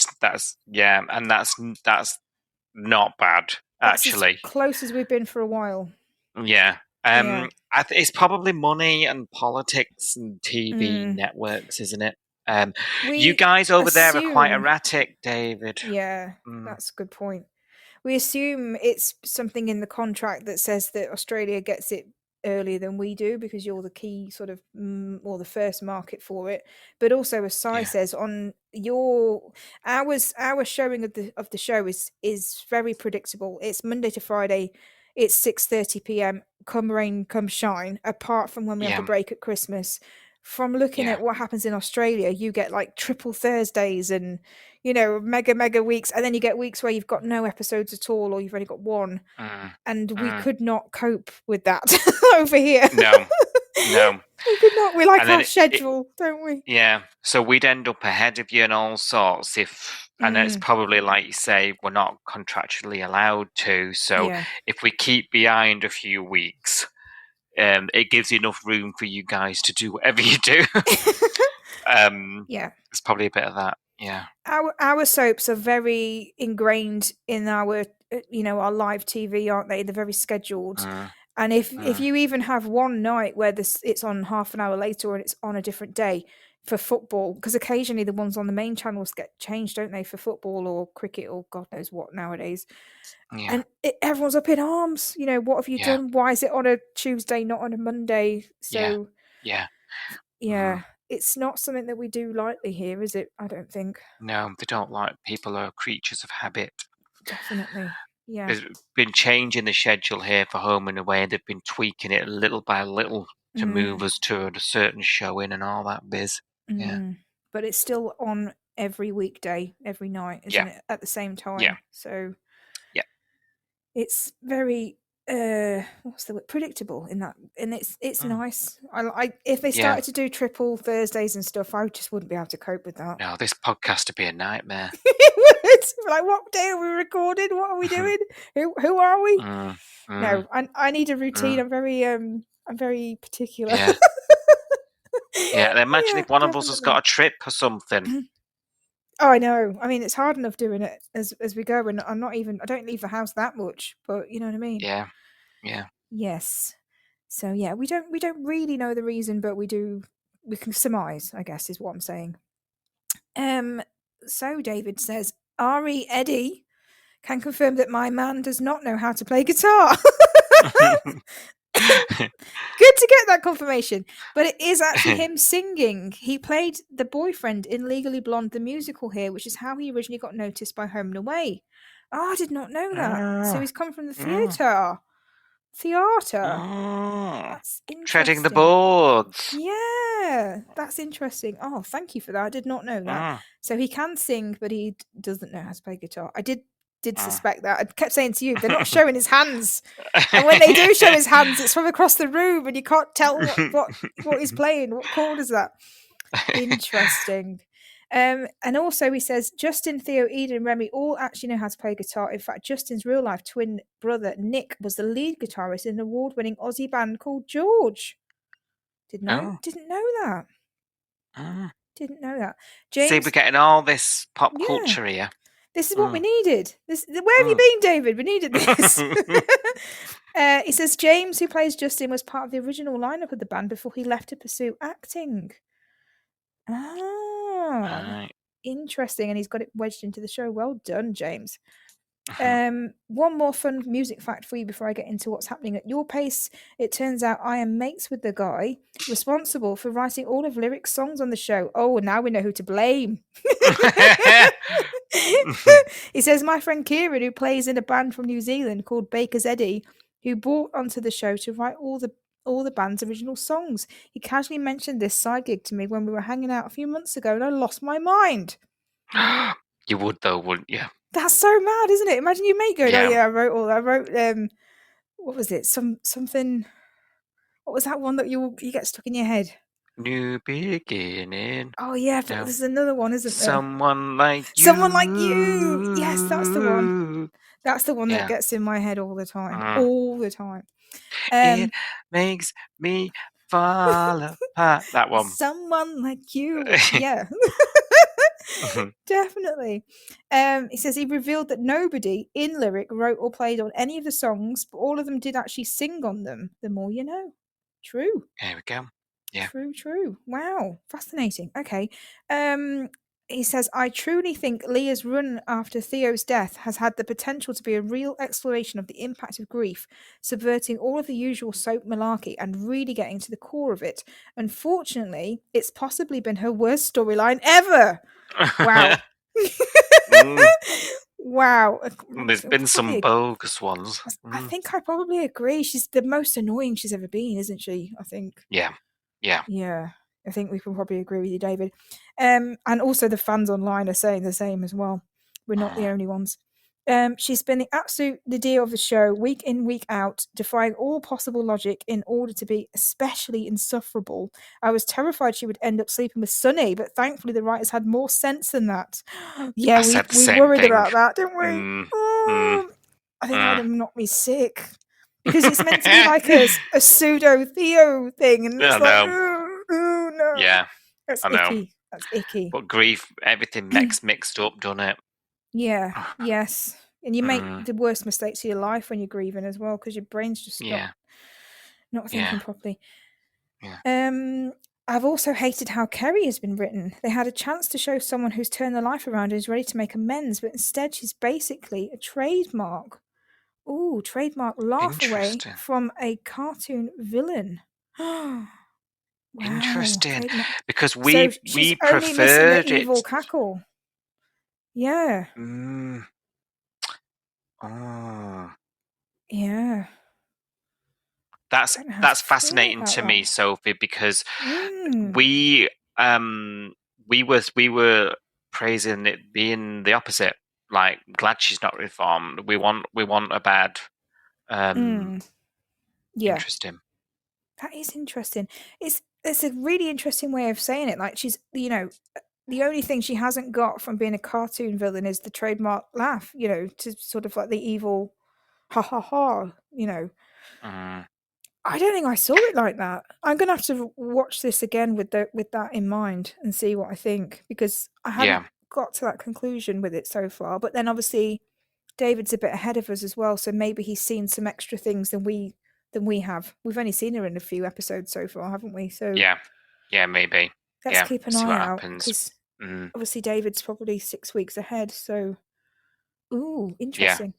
And that's not bad, actually. That's as close as we've been for a while. Yeah. It's probably money and politics and TV networks, isn't it? You guys over there are quite erratic, David. Yeah, that's a good point. We assume it's something in the contract that says that Australia gets it earlier than we do because you're the key sort of or the first market for it. But also, as Si says, on our showing of the show is very predictable. It's Monday to Friday. It's 6:30 p.m. Come rain, come shine. Apart from when we have a break at Christmas. From looking at what happens in Australia, you get like triple Thursdays and mega weeks, and then you get weeks where you've got no episodes at all, or you've only got one. And we could not cope with that over here. No. We could not. We like our schedule, don't we? Yeah. So we'd end up ahead of you and all sorts and it's probably like you say, we're not contractually allowed to. So if we keep behind a few weeks, it gives enough room for you guys to do whatever you do. Yeah. It's probably a bit of that. Yeah. Our soaps are very ingrained in our our live TV, aren't they? They're very scheduled. And if you even have one night where it's on half an hour later or it's on a different day for football, because occasionally the ones on the main channels get changed, don't they, for football or cricket or God knows what nowadays. Yeah. And everyone's up in arms. What have you done? Why is it on a Tuesday, not on a Monday? So yeah. It's not something that we do lightly here, is it? I don't think. No, they don't like. People are creatures of habit. Definitely. Yeah. There's been changing the schedule here for Home and Away, and they've been tweaking it little by little to move us to a certain showing and all that biz. Yeah. But it's still on every weekday, every night, isn't it? At the same time. Yeah. So yeah, it's very what's the word? Predictable in that, and it's nice. I if they started to do triple Thursdays and stuff, I just wouldn't be able to cope with that. No, this podcast would be a nightmare. It would. Like, what day are we recording? What are we doing? Who are we? No, I need a routine. I'm very particular. Yeah, imagine if one of us has got a trip or something. Oh, I know. I mean, it's hard enough doing it as we go, and I don't leave the house that much, but you know what I mean? Yeah. Yes. So yeah, we don't really know the reason, but we can surmise, I guess, is what I'm saying. So David says, Ari Eddie can confirm that my man does not know how to play guitar. Good to get that confirmation. But it is actually him singing. He played the boyfriend in Legally Blonde the musical here, which is how he originally got noticed by Home and Away. Oh, I did not know that. So he's come from the theatre. That's interesting. Treading the boards. Yeah, that's interesting. Oh, thank you for that. I did not know that. So he can sing, but he doesn't know how to play guitar. I did suspect that. I kept saying to you, they're not showing his hands. And when they do show his hands, it's from across the room and you can't tell what he's playing. What chord is that? Interesting. And also he says, Justin, Theo, Eden, and Remy all actually know how to play guitar. In fact, Justin's real life twin brother, Nick, was the lead guitarist in an award-winning Aussie band called George. Didn't know that. Didn't know that. James, see, we're getting all this pop culture here. This is what we needed. Where have you been, David? We needed this. He says James, who plays Justin, was part of the original lineup of the band before he left to pursue acting. Interesting. And he's got it wedged into the show. Well done, James. One more fun music fact for you before I get into what's happening at your pace. It turns out I am mates with the guy responsible for writing all of Lyric's songs on the show. Oh, now we know who to blame. He says my friend Kieran, who plays in a band from New Zealand called Baker's Eddie, who brought onto the show to write all the band's original songs. He casually mentioned this side gig to me when we were hanging out a few months ago, and I lost my mind. You would though, wouldn't you? That's so mad, isn't it? Imagine your mate going, "Oh yeah, I wrote what was it? Something. What was that one that you get stuck in your head? New beginning. Oh yeah, but there's another one, isn't there? Someone like you. Someone like you. Yes, that's the one. That's the one that gets in my head all the time. All the time. It makes me fall apart. That one. Someone like you. Yeah. Definitely. He says he revealed that nobody in Lyric wrote or played on any of the songs, but all of them did actually sing on them. The more you know. True. There we go. Yeah. True. Wow. Fascinating. Okay. He says, I truly think Leah's run after Theo's death has had the potential to be a real exploration of the impact of grief, subverting all of the usual soap malarkey and really getting to the core of it. Unfortunately, it's possibly been her worst storyline ever. Wow. Wow. There's been some bogus ones. I think I probably agree. She's the most annoying she's ever been, isn't she? I think. Yeah. I think we can probably agree with you, David. And also the fans online are saying the same as well. We're not the only ones. She's been the absolute nadir of the show, week in, week out, defying all possible logic in order to be especially insufferable. I was terrified she would end up sleeping with Sonny, but thankfully the writers had more sense than that. Yeah, we worried about that, didn't we? I think that would have knocked me sick. because it's meant to be like a pseudo Theo thing, and it's I like, know. oh no, Yeah, that's I know. icky. That's icky. But grief, everything mixed up, doesn't it? Yeah. Yes. And you make Mm, the worst mistakes of your life when you're grieving as well, because your brain's just yeah, not thinking properly. yeah. I've also hated how Kerrie has been written. They had a chance to show someone who's turned their life around and is ready to make amends, but instead she's basically a trademark. Ooh, trademark laugh away Interesting. from a cartoon villain. Wow. Interesting. Trademark. Because So we she's only missing the preferred evil it. cackle. Yeah. Oh. Yeah. That's Don't know how to feel fascinating about to that. me, Sophie, because Mm. we were praising it being the opposite. Like, glad she's not reformed. We want a bad. Yeah. Interesting. That is interesting. It's a really interesting way of saying it. Like, she's, you know, the only thing she hasn't got from being a cartoon villain is the trademark laugh, you know, to sort of like the evil ha ha ha, you know. I don't think I saw it like that. I'm gonna have to watch this again with that in mind and see what I think, because I hadn't got to that conclusion with it so far. But then obviously David's a bit ahead of us as well, so maybe he's seen some extra things than we have. We've only seen her in a few episodes so far, haven't we? So yeah, maybe. let's keep an see eye what out, happens. because obviously David's probably 6 weeks ahead. So, interesting.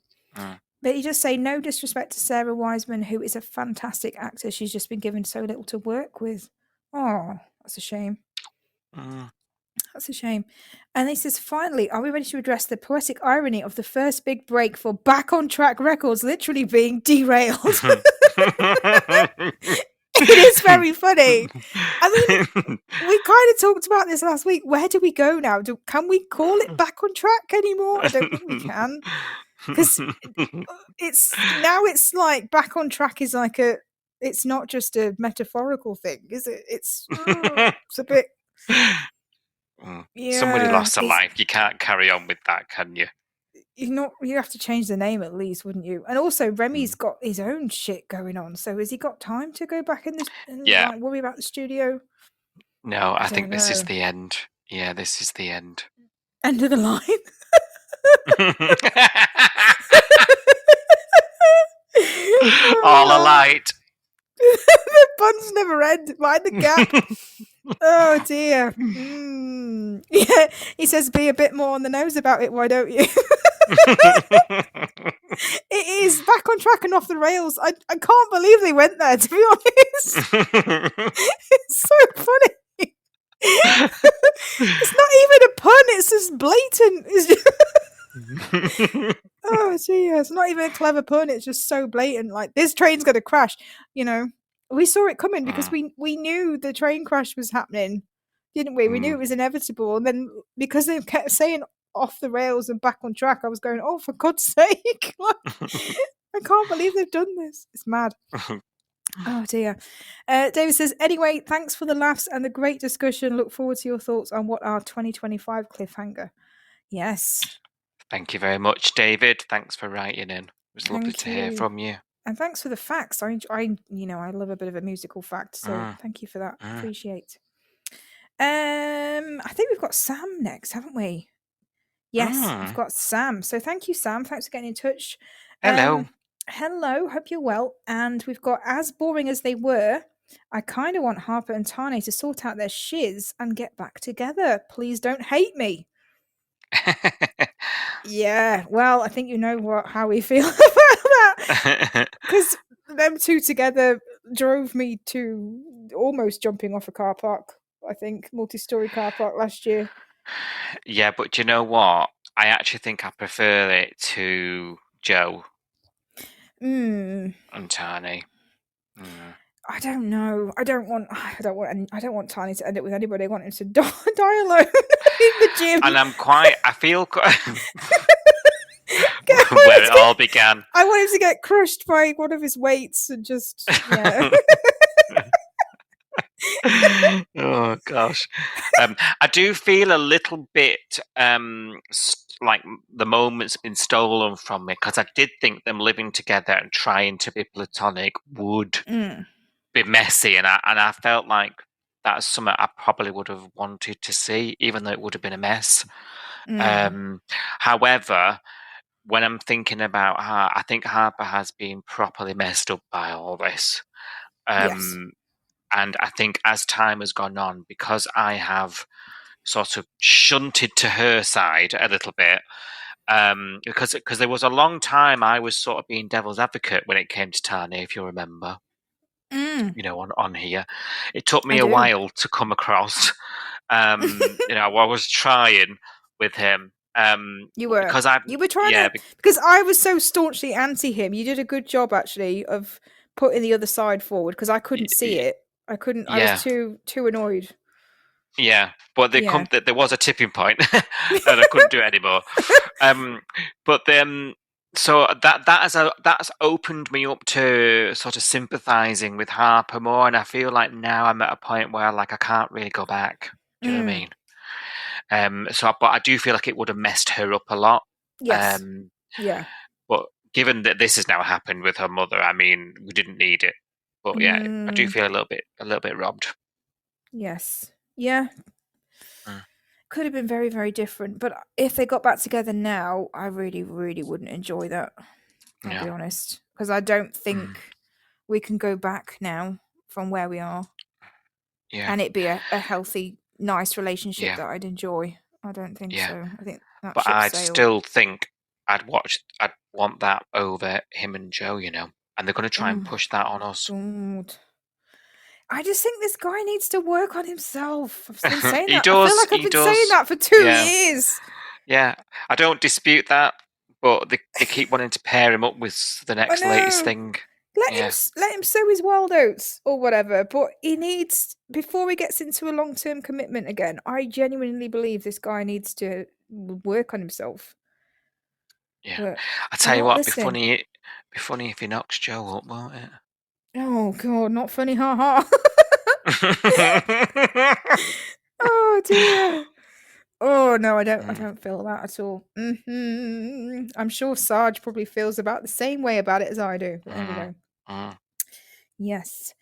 But you just say, no disrespect to Sarah Wiseman, who is a fantastic actor. She's just been given so little to work with. Oh, that's a shame. That's a shame. And he says, finally, are we ready to address the poetic irony of the first big break for Back on Track Records literally being derailed? It is very funny. I mean, we kind of talked about this last week. Where do we go now? Can we call it Back on Track anymore? I don't think we can. Because it's like Back on Track is like it's not just a metaphorical thing, is it? It's a bit. Yeah, somebody lost a life. You can't carry on with that, can you? You have to change the name at least, wouldn't you? And also, Remy's got his own shit going on. So has he got time to go back in this and like worry about the studio? No, I think this is the end. Yeah, this is the end. End of the line. All alight. The puns never end. Mind the gap. Oh dear. Yeah, he says, be a bit more on the nose about it. Why don't you? It is back on track and off the rails. I can't believe they went there, to be honest. It's so funny. It's not even a pun, it's just blatant. Oh gee, it's not even a clever pun, it's just so blatant. Like, this train's gonna crash, you know. We saw it coming because we knew the train crash was happening, didn't we? We knew it was inevitable, and then because they kept saying off the rails and back on track, I was going, oh, for God's sake. I can't believe they've done this. It's mad. Oh dear. David says, anyway, thanks for the laughs and the great discussion. Look forward to your thoughts on what our 2025 cliffhanger. Yes. Thank you very much, David. Thanks for writing in. It was lovely to hear from you. And thanks for the facts. I love a bit of a musical fact, so thank you for that. Appreciate. I think we've got Sam next, haven't we? Yes, we've got Sam. So thank you, Sam. Thanks for getting in touch. Hello. Hello, hope you're well. And we've got, as boring as they were, I kind of want Harper and Tane to sort out their shiz and get back together. Please don't hate me. Yeah, well, I think you know how we feel about that. Because them two together drove me to almost jumping off a car park, I think, multi-story car park last year. Yeah, but do you know what? I actually think I prefer it to Joe and Tane. I don't know. I don't want Tiny to end up with anybody. I want him to die alone in the gym. And I feel where it all began. I want him to get crushed by one of his weights and just, yeah. Oh gosh. I do feel a little bit like the moment's been stolen from me, because I did think them living together and trying to be platonic would be messy, and I felt like that's something I probably would have wanted to see, even though it would have been a mess. However, when I'm thinking about her, I think Harper has been properly messed up by all this. Yes. And I think as time has gone on, because I have sort of shunted to her side a little bit, because there was a long time I was sort of being devil's advocate when it came to Tane, if you remember, on here. It took me I a do. while to come across. I was trying with him. You were. Because I, You were trying yeah, to, because I was so staunchly anti him. You did a good job actually of putting the other side forward, because I couldn't see it. I couldn't. I was yeah, too annoyed. yeah. But Yeah. there was a tipping point, and I couldn't do it anymore. But then, so that's opened me up to sort of sympathising with Harper more, and I feel like now I'm at a point where like I can't really go back. Do you know what I mean? But I do feel like it would have messed her up a lot. Yes. Yeah. But given that this has now happened with her mother, I mean, we didn't need it. But yeah, I do feel a little bit robbed. Yes. Yeah. Mm. Could have been very, very different. But if they got back together now, I really, really wouldn't enjoy that. I'll be honest. Because I don't think we can go back now from where we are. Yeah. And it be a healthy, nice relationship that I'd enjoy. I don't think so. I think that But ship I'd sailed. still think I'd want that over him and Joe, and they're going to try and push that on us. God. I just think this guy needs to work on himself. I've been saying He that. does. I feel like I've He been saying does. that for 2 Yeah. years. Yeah, I don't dispute that, but they keep wanting to pair him up with the next latest thing. Let him sow his wild oats or whatever. But he needs, before he gets into a long-term commitment again, I genuinely believe this guy needs to work on himself. Yeah, But I tell you not what, listening. be funny if he knocks Joe up, won't it? Oh God, not funny, haha. Oh dear. Oh no, I don't feel that at all. I'm sure Sarge probably feels about the same way about it as I do. But there we go. Yes.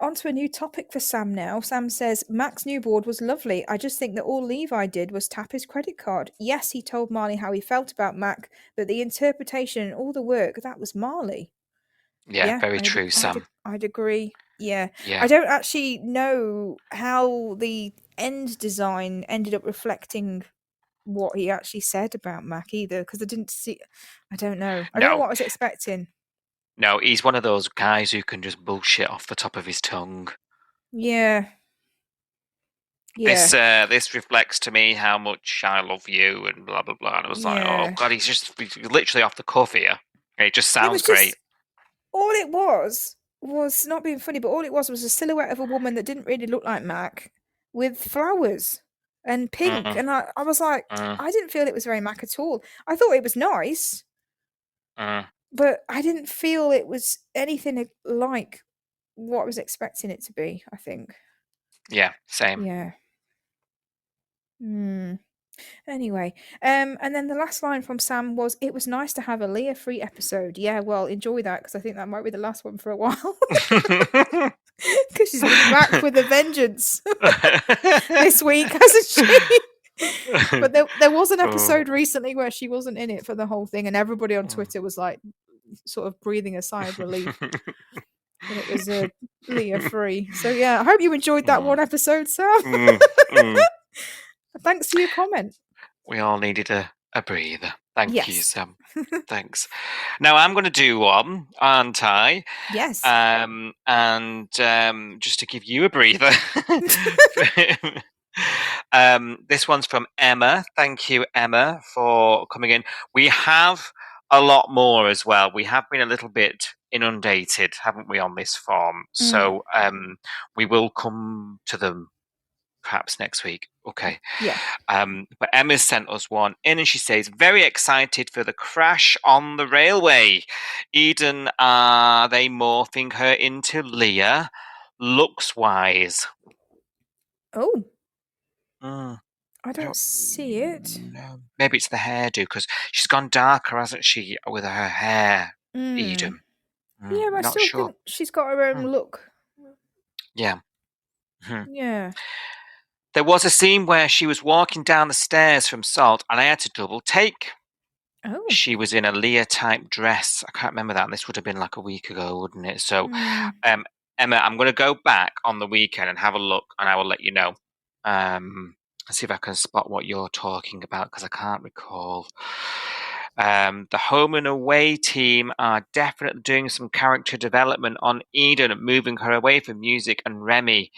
On to a new topic for Sam now. Sam says, Mac's new board was lovely. I just think that all Levi did was tap his credit card. Yes, he told Marley how he felt about Mac, but the interpretation and all the work, that was Marley. Yeah, very true, Sam. I'd agree. Yeah. Yeah. I don't actually know how the end design ended up reflecting what he actually said about Mac either, because I didn't see. I don't know. I don't know what I was expecting. No, he's one of those guys who can just bullshit off the top of his tongue. Yeah. Yeah. This reflects to me how much I love you and blah blah blah. And I was like, oh God, he's literally off the cuff here. It just sounds great. All it was not being funny, but all it was a silhouette of a woman that didn't really look like Mac, with flowers and pink. And I was like, I didn't feel it was very Mac at all. I thought it was nice, but I didn't feel it was anything like what I was expecting it to be, I think. Yeah, same. Yeah. Anyway, and then the last line from Sam was, "It was nice to have a Leah free episode." Yeah, well, enjoy that, because I think that might be the last one for a while. Because she's been back with a vengeance this week, hasn't she? But there was an episode recently where she wasn't in it for the whole thing, and everybody on Twitter was like, sort of breathing a sigh of relief. And it was Leah free. So yeah, I hope you enjoyed that one episode, Sam. Thanks for your comment. We all needed a breather. Thank you, Sam. Thanks. Now I'm going to do one, aren't I? Yes. And just to give you a breather. This one's from Emma. Thank you, Emma, for coming in. We have a lot more as well. We have been a little bit inundated, haven't we, on this form? So we will come to them perhaps next week. Okay. Yeah. But Emma sent us one in, and she says, very excited for the crash on the railway. Eden, are they morphing her into Leah? Looks wise. Oh. I don't see it. No. Maybe it's the hairdo because she's gone darker, hasn't she, with her hair, Eden? Yeah, but I Not still sure. think she's got her own look. Yeah. Mhm. Yeah. There was a scene where she was walking down the stairs from Salt, and I had to double take. Oh. She was in a Leah type dress. I can't remember that. And this would have been like a week ago, wouldn't it? So, Emma, I'm going to go back on the weekend and have a look, and I will let you know. See if I can spot what you're talking about because I can't recall. The home and away team are definitely doing some character development on Eden, moving her away from music and Remy.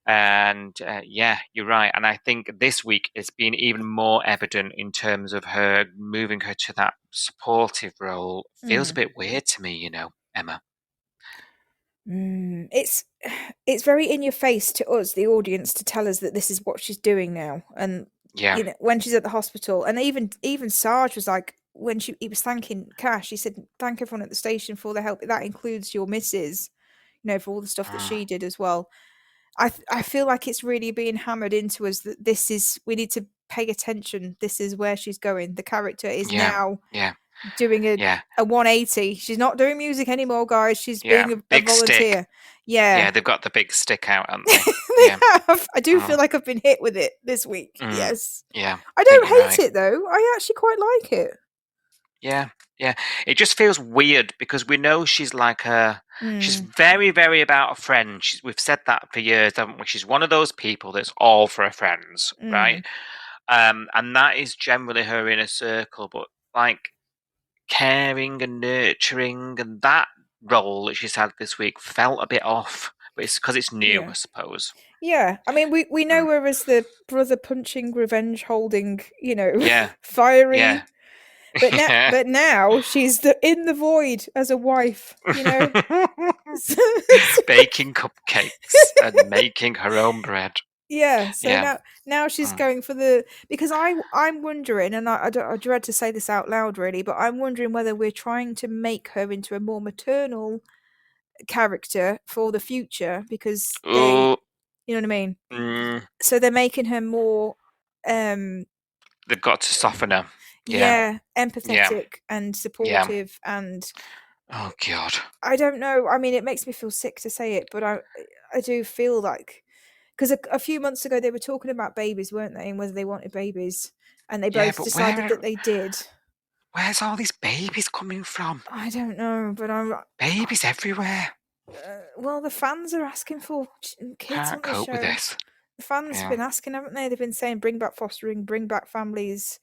And yeah, you're right. And I think this week it's been even more evident in terms of her moving her to that supportive role. Feels a bit weird to me, you know, Emma. It's very in your face to us, the audience, to tell us that this is what she's doing now. And Yeah. you know, when she's at the hospital, and even Sarge was like, when he was thanking Cash, he said, "Thank everyone at the station for their help. That includes your missus, you know, for all the stuff that she did as well." I feel like it's really being hammered into us that this is, we need to pay attention. This is where she's going. The character is now doing a 180. She's not doing music anymore, guys. She's being a volunteer. Stick. Yeah. Yeah, they've got the big stick out, haven't they? They have. I do feel like I've been hit with it this week. Yes. Yeah. I don't hate it though. I actually quite like it. Yeah. Yeah. It just feels weird because we know she's like she's very, very about a friend. We've said that for years, haven't we? She's one of those people that's all for her friends, right? And that is generally her inner circle, but like caring and nurturing and that role that she's had this week felt a bit off. But it's because it's new, I suppose. Yeah, I mean, we know her as the brother punching, revenge holding, you know, fiery. Yeah. But now she's in the void as a wife, you know, baking cupcakes and making her own bread. Yeah, so now she's going for because I'm wondering, and I dread to say this out loud really, but I'm wondering whether we're trying to make her into a more maternal character for the future because you know what I mean? So they're making her more they've got to soften her. Empathetic and supportive and oh god. I don't know. I mean, it makes me feel sick to say it, but I do feel like, because a few months ago they were talking about babies, weren't they, and whether they wanted babies, and they both decided that they did. Where's all these babies coming from? I don't know, but babies everywhere. Well, the fans are asking for kids on the show. With this. The fans have been asking, haven't they? They've been saying, bring back fostering, bring back families.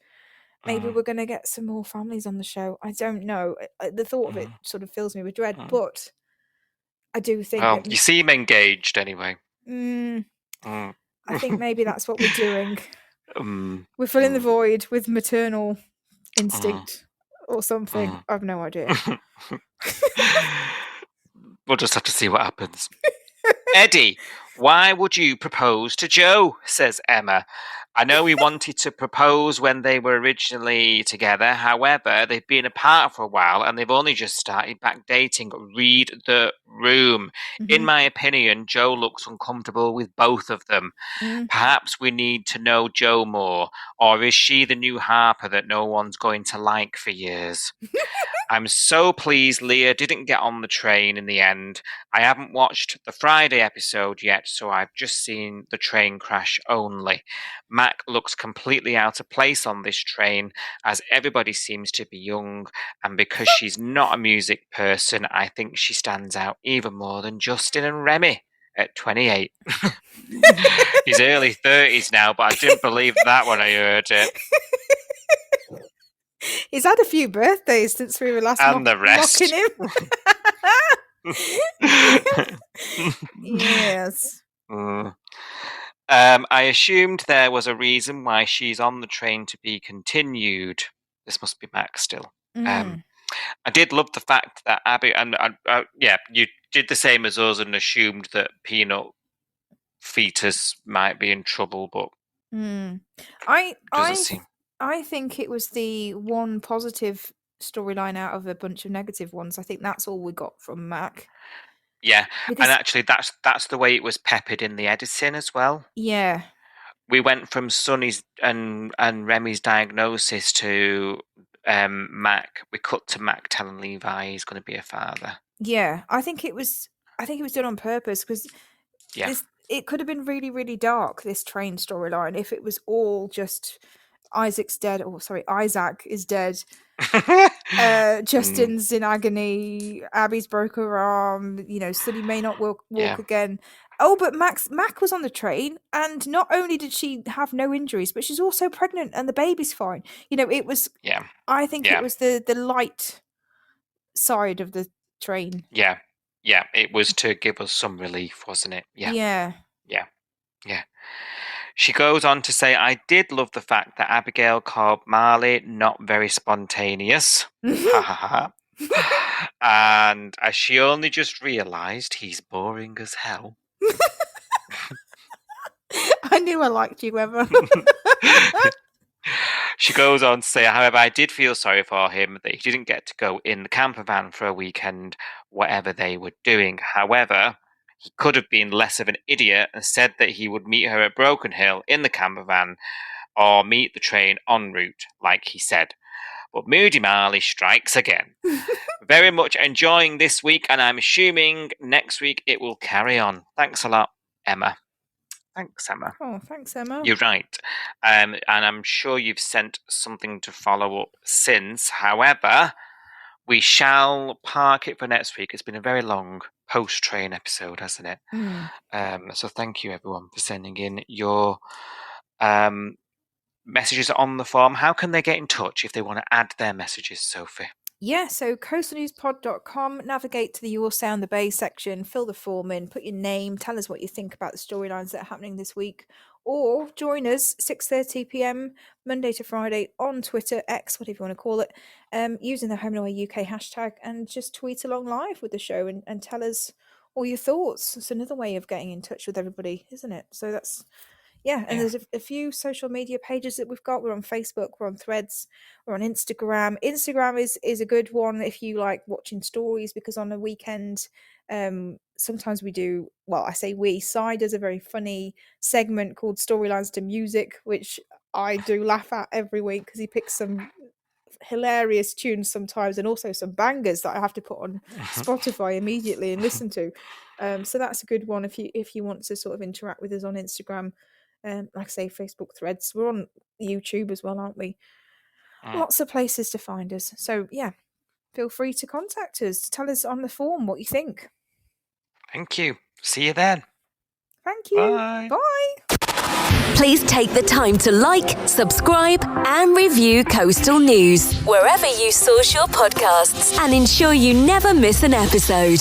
Maybe we're going to get some more families on the show. I don't know. The thought of it sort of fills me with dread, but I do think... Well, you seem engaged anyway. I think maybe that's what we're doing. We're filling the void with maternal instinct or something. I have no idea. We'll just have to see what happens. Eddie, why would you propose to Joe? Says Emma. I know he wanted to propose when they were originally together. However, they've been apart for a while and they've only just started back dating. Read the room. In my opinion, Joe looks uncomfortable with both of them. Perhaps we need to know Joe more. Or is she the new Harper that no one's going to like for years? I'm so pleased Leah didn't get on the train in the end. I haven't watched the Friday episode yet, so I've just seen the train crash only. Mac looks completely out of place on this train, as everybody seems to be young, and because she's not a music person, I think she stands out even more than Justin and Remy at 28. He's early 30s now, but I didn't believe that when I heard it. He's had a few birthdays since we were last mocking him. Yes. I assumed there was a reason why she's on the train to be continued. This must be Max still. I did love the fact that Abby and you did the same as us and assumed that Peanut fetus might be in trouble, but I think it was the one positive storyline out of a bunch of negative ones. I think that's all we got from Mac. Yeah, and actually that's the way it was peppered in the editing as well. Yeah. we went from Sonny's and Remy's diagnosis to Mac. We cut to Mac telling Levi he's going to be a father. Yeah, I think it was done on purpose because it could have been really, really dark, this train storyline, if it was all just Isaac is dead. Justin's in agony. Abby's broke her arm. Sunny may not walk again. Oh, but Mac was on the train, and not only did she have no injuries, but she's also pregnant, and the baby's fine. It was. Yeah. I think it was the light side of the train. Yeah. Yeah. It was to give us some relief, wasn't it? Yeah. Yeah. Yeah. Yeah. She goes on to say, I did love the fact that Abigail called Marley not very spontaneous. Ha ha ha. And as she only just realised he's boring as hell. I knew I liked you, Emma. She goes on to say, however, I did feel sorry for him that he didn't get to go in the camper van for a weekend, whatever they were doing. However, he could have been less of an idiot and said that he would meet her at Broken Hill in the camper van or meet the train en route, like he said. But Moody Marley strikes again. Very much enjoying this week, and I'm assuming next week it will carry on. Thanks a lot, Emma. Thanks, Emma. Oh, thanks, Emma. You're right. And I'm sure you've sent something to follow up since. However, we shall park it for next week. It's been a very long post-train episode, hasn't it? So thank you, everyone, for sending in your messages on the form. How can they get in touch if they want to add their messages, Sophie? Yeah, so coastalnewspod.com, navigate to the Your Sound the Bay section, fill the form in, put your name, tell us what you think about the storylines that are happening this week, or join us 6:30 p.m. Monday to Friday on Twitter, X, whatever you want to call it, using the Home and Away UK hashtag, and just tweet along live with the show and tell us all your thoughts. It's another way of getting in touch with everybody, isn't it? So that's... Yeah, and there's a few social media pages that we've got. We're on Facebook, we're on Threads, we're on Instagram. Instagram is a good one if you like watching stories, because on a weekend, sometimes we do, well, I say we, Cy does a very funny segment called Storylines to Music, which I do laugh at every week because he picks some hilarious tunes sometimes and also some bangers that I have to put on Spotify immediately and listen to. So that's a good one if you want to sort of interact with us on Instagram. Like I say, Facebook, Threads. We're on YouTube as well, aren't we? Lots of places to find us. So yeah, feel free to contact us. Tell us on the form what you think. Thank you. See you then. Thank you. Bye. Bye. Please take the time to like, subscribe, and review Coastal News wherever you source your podcasts, and ensure you never miss an episode.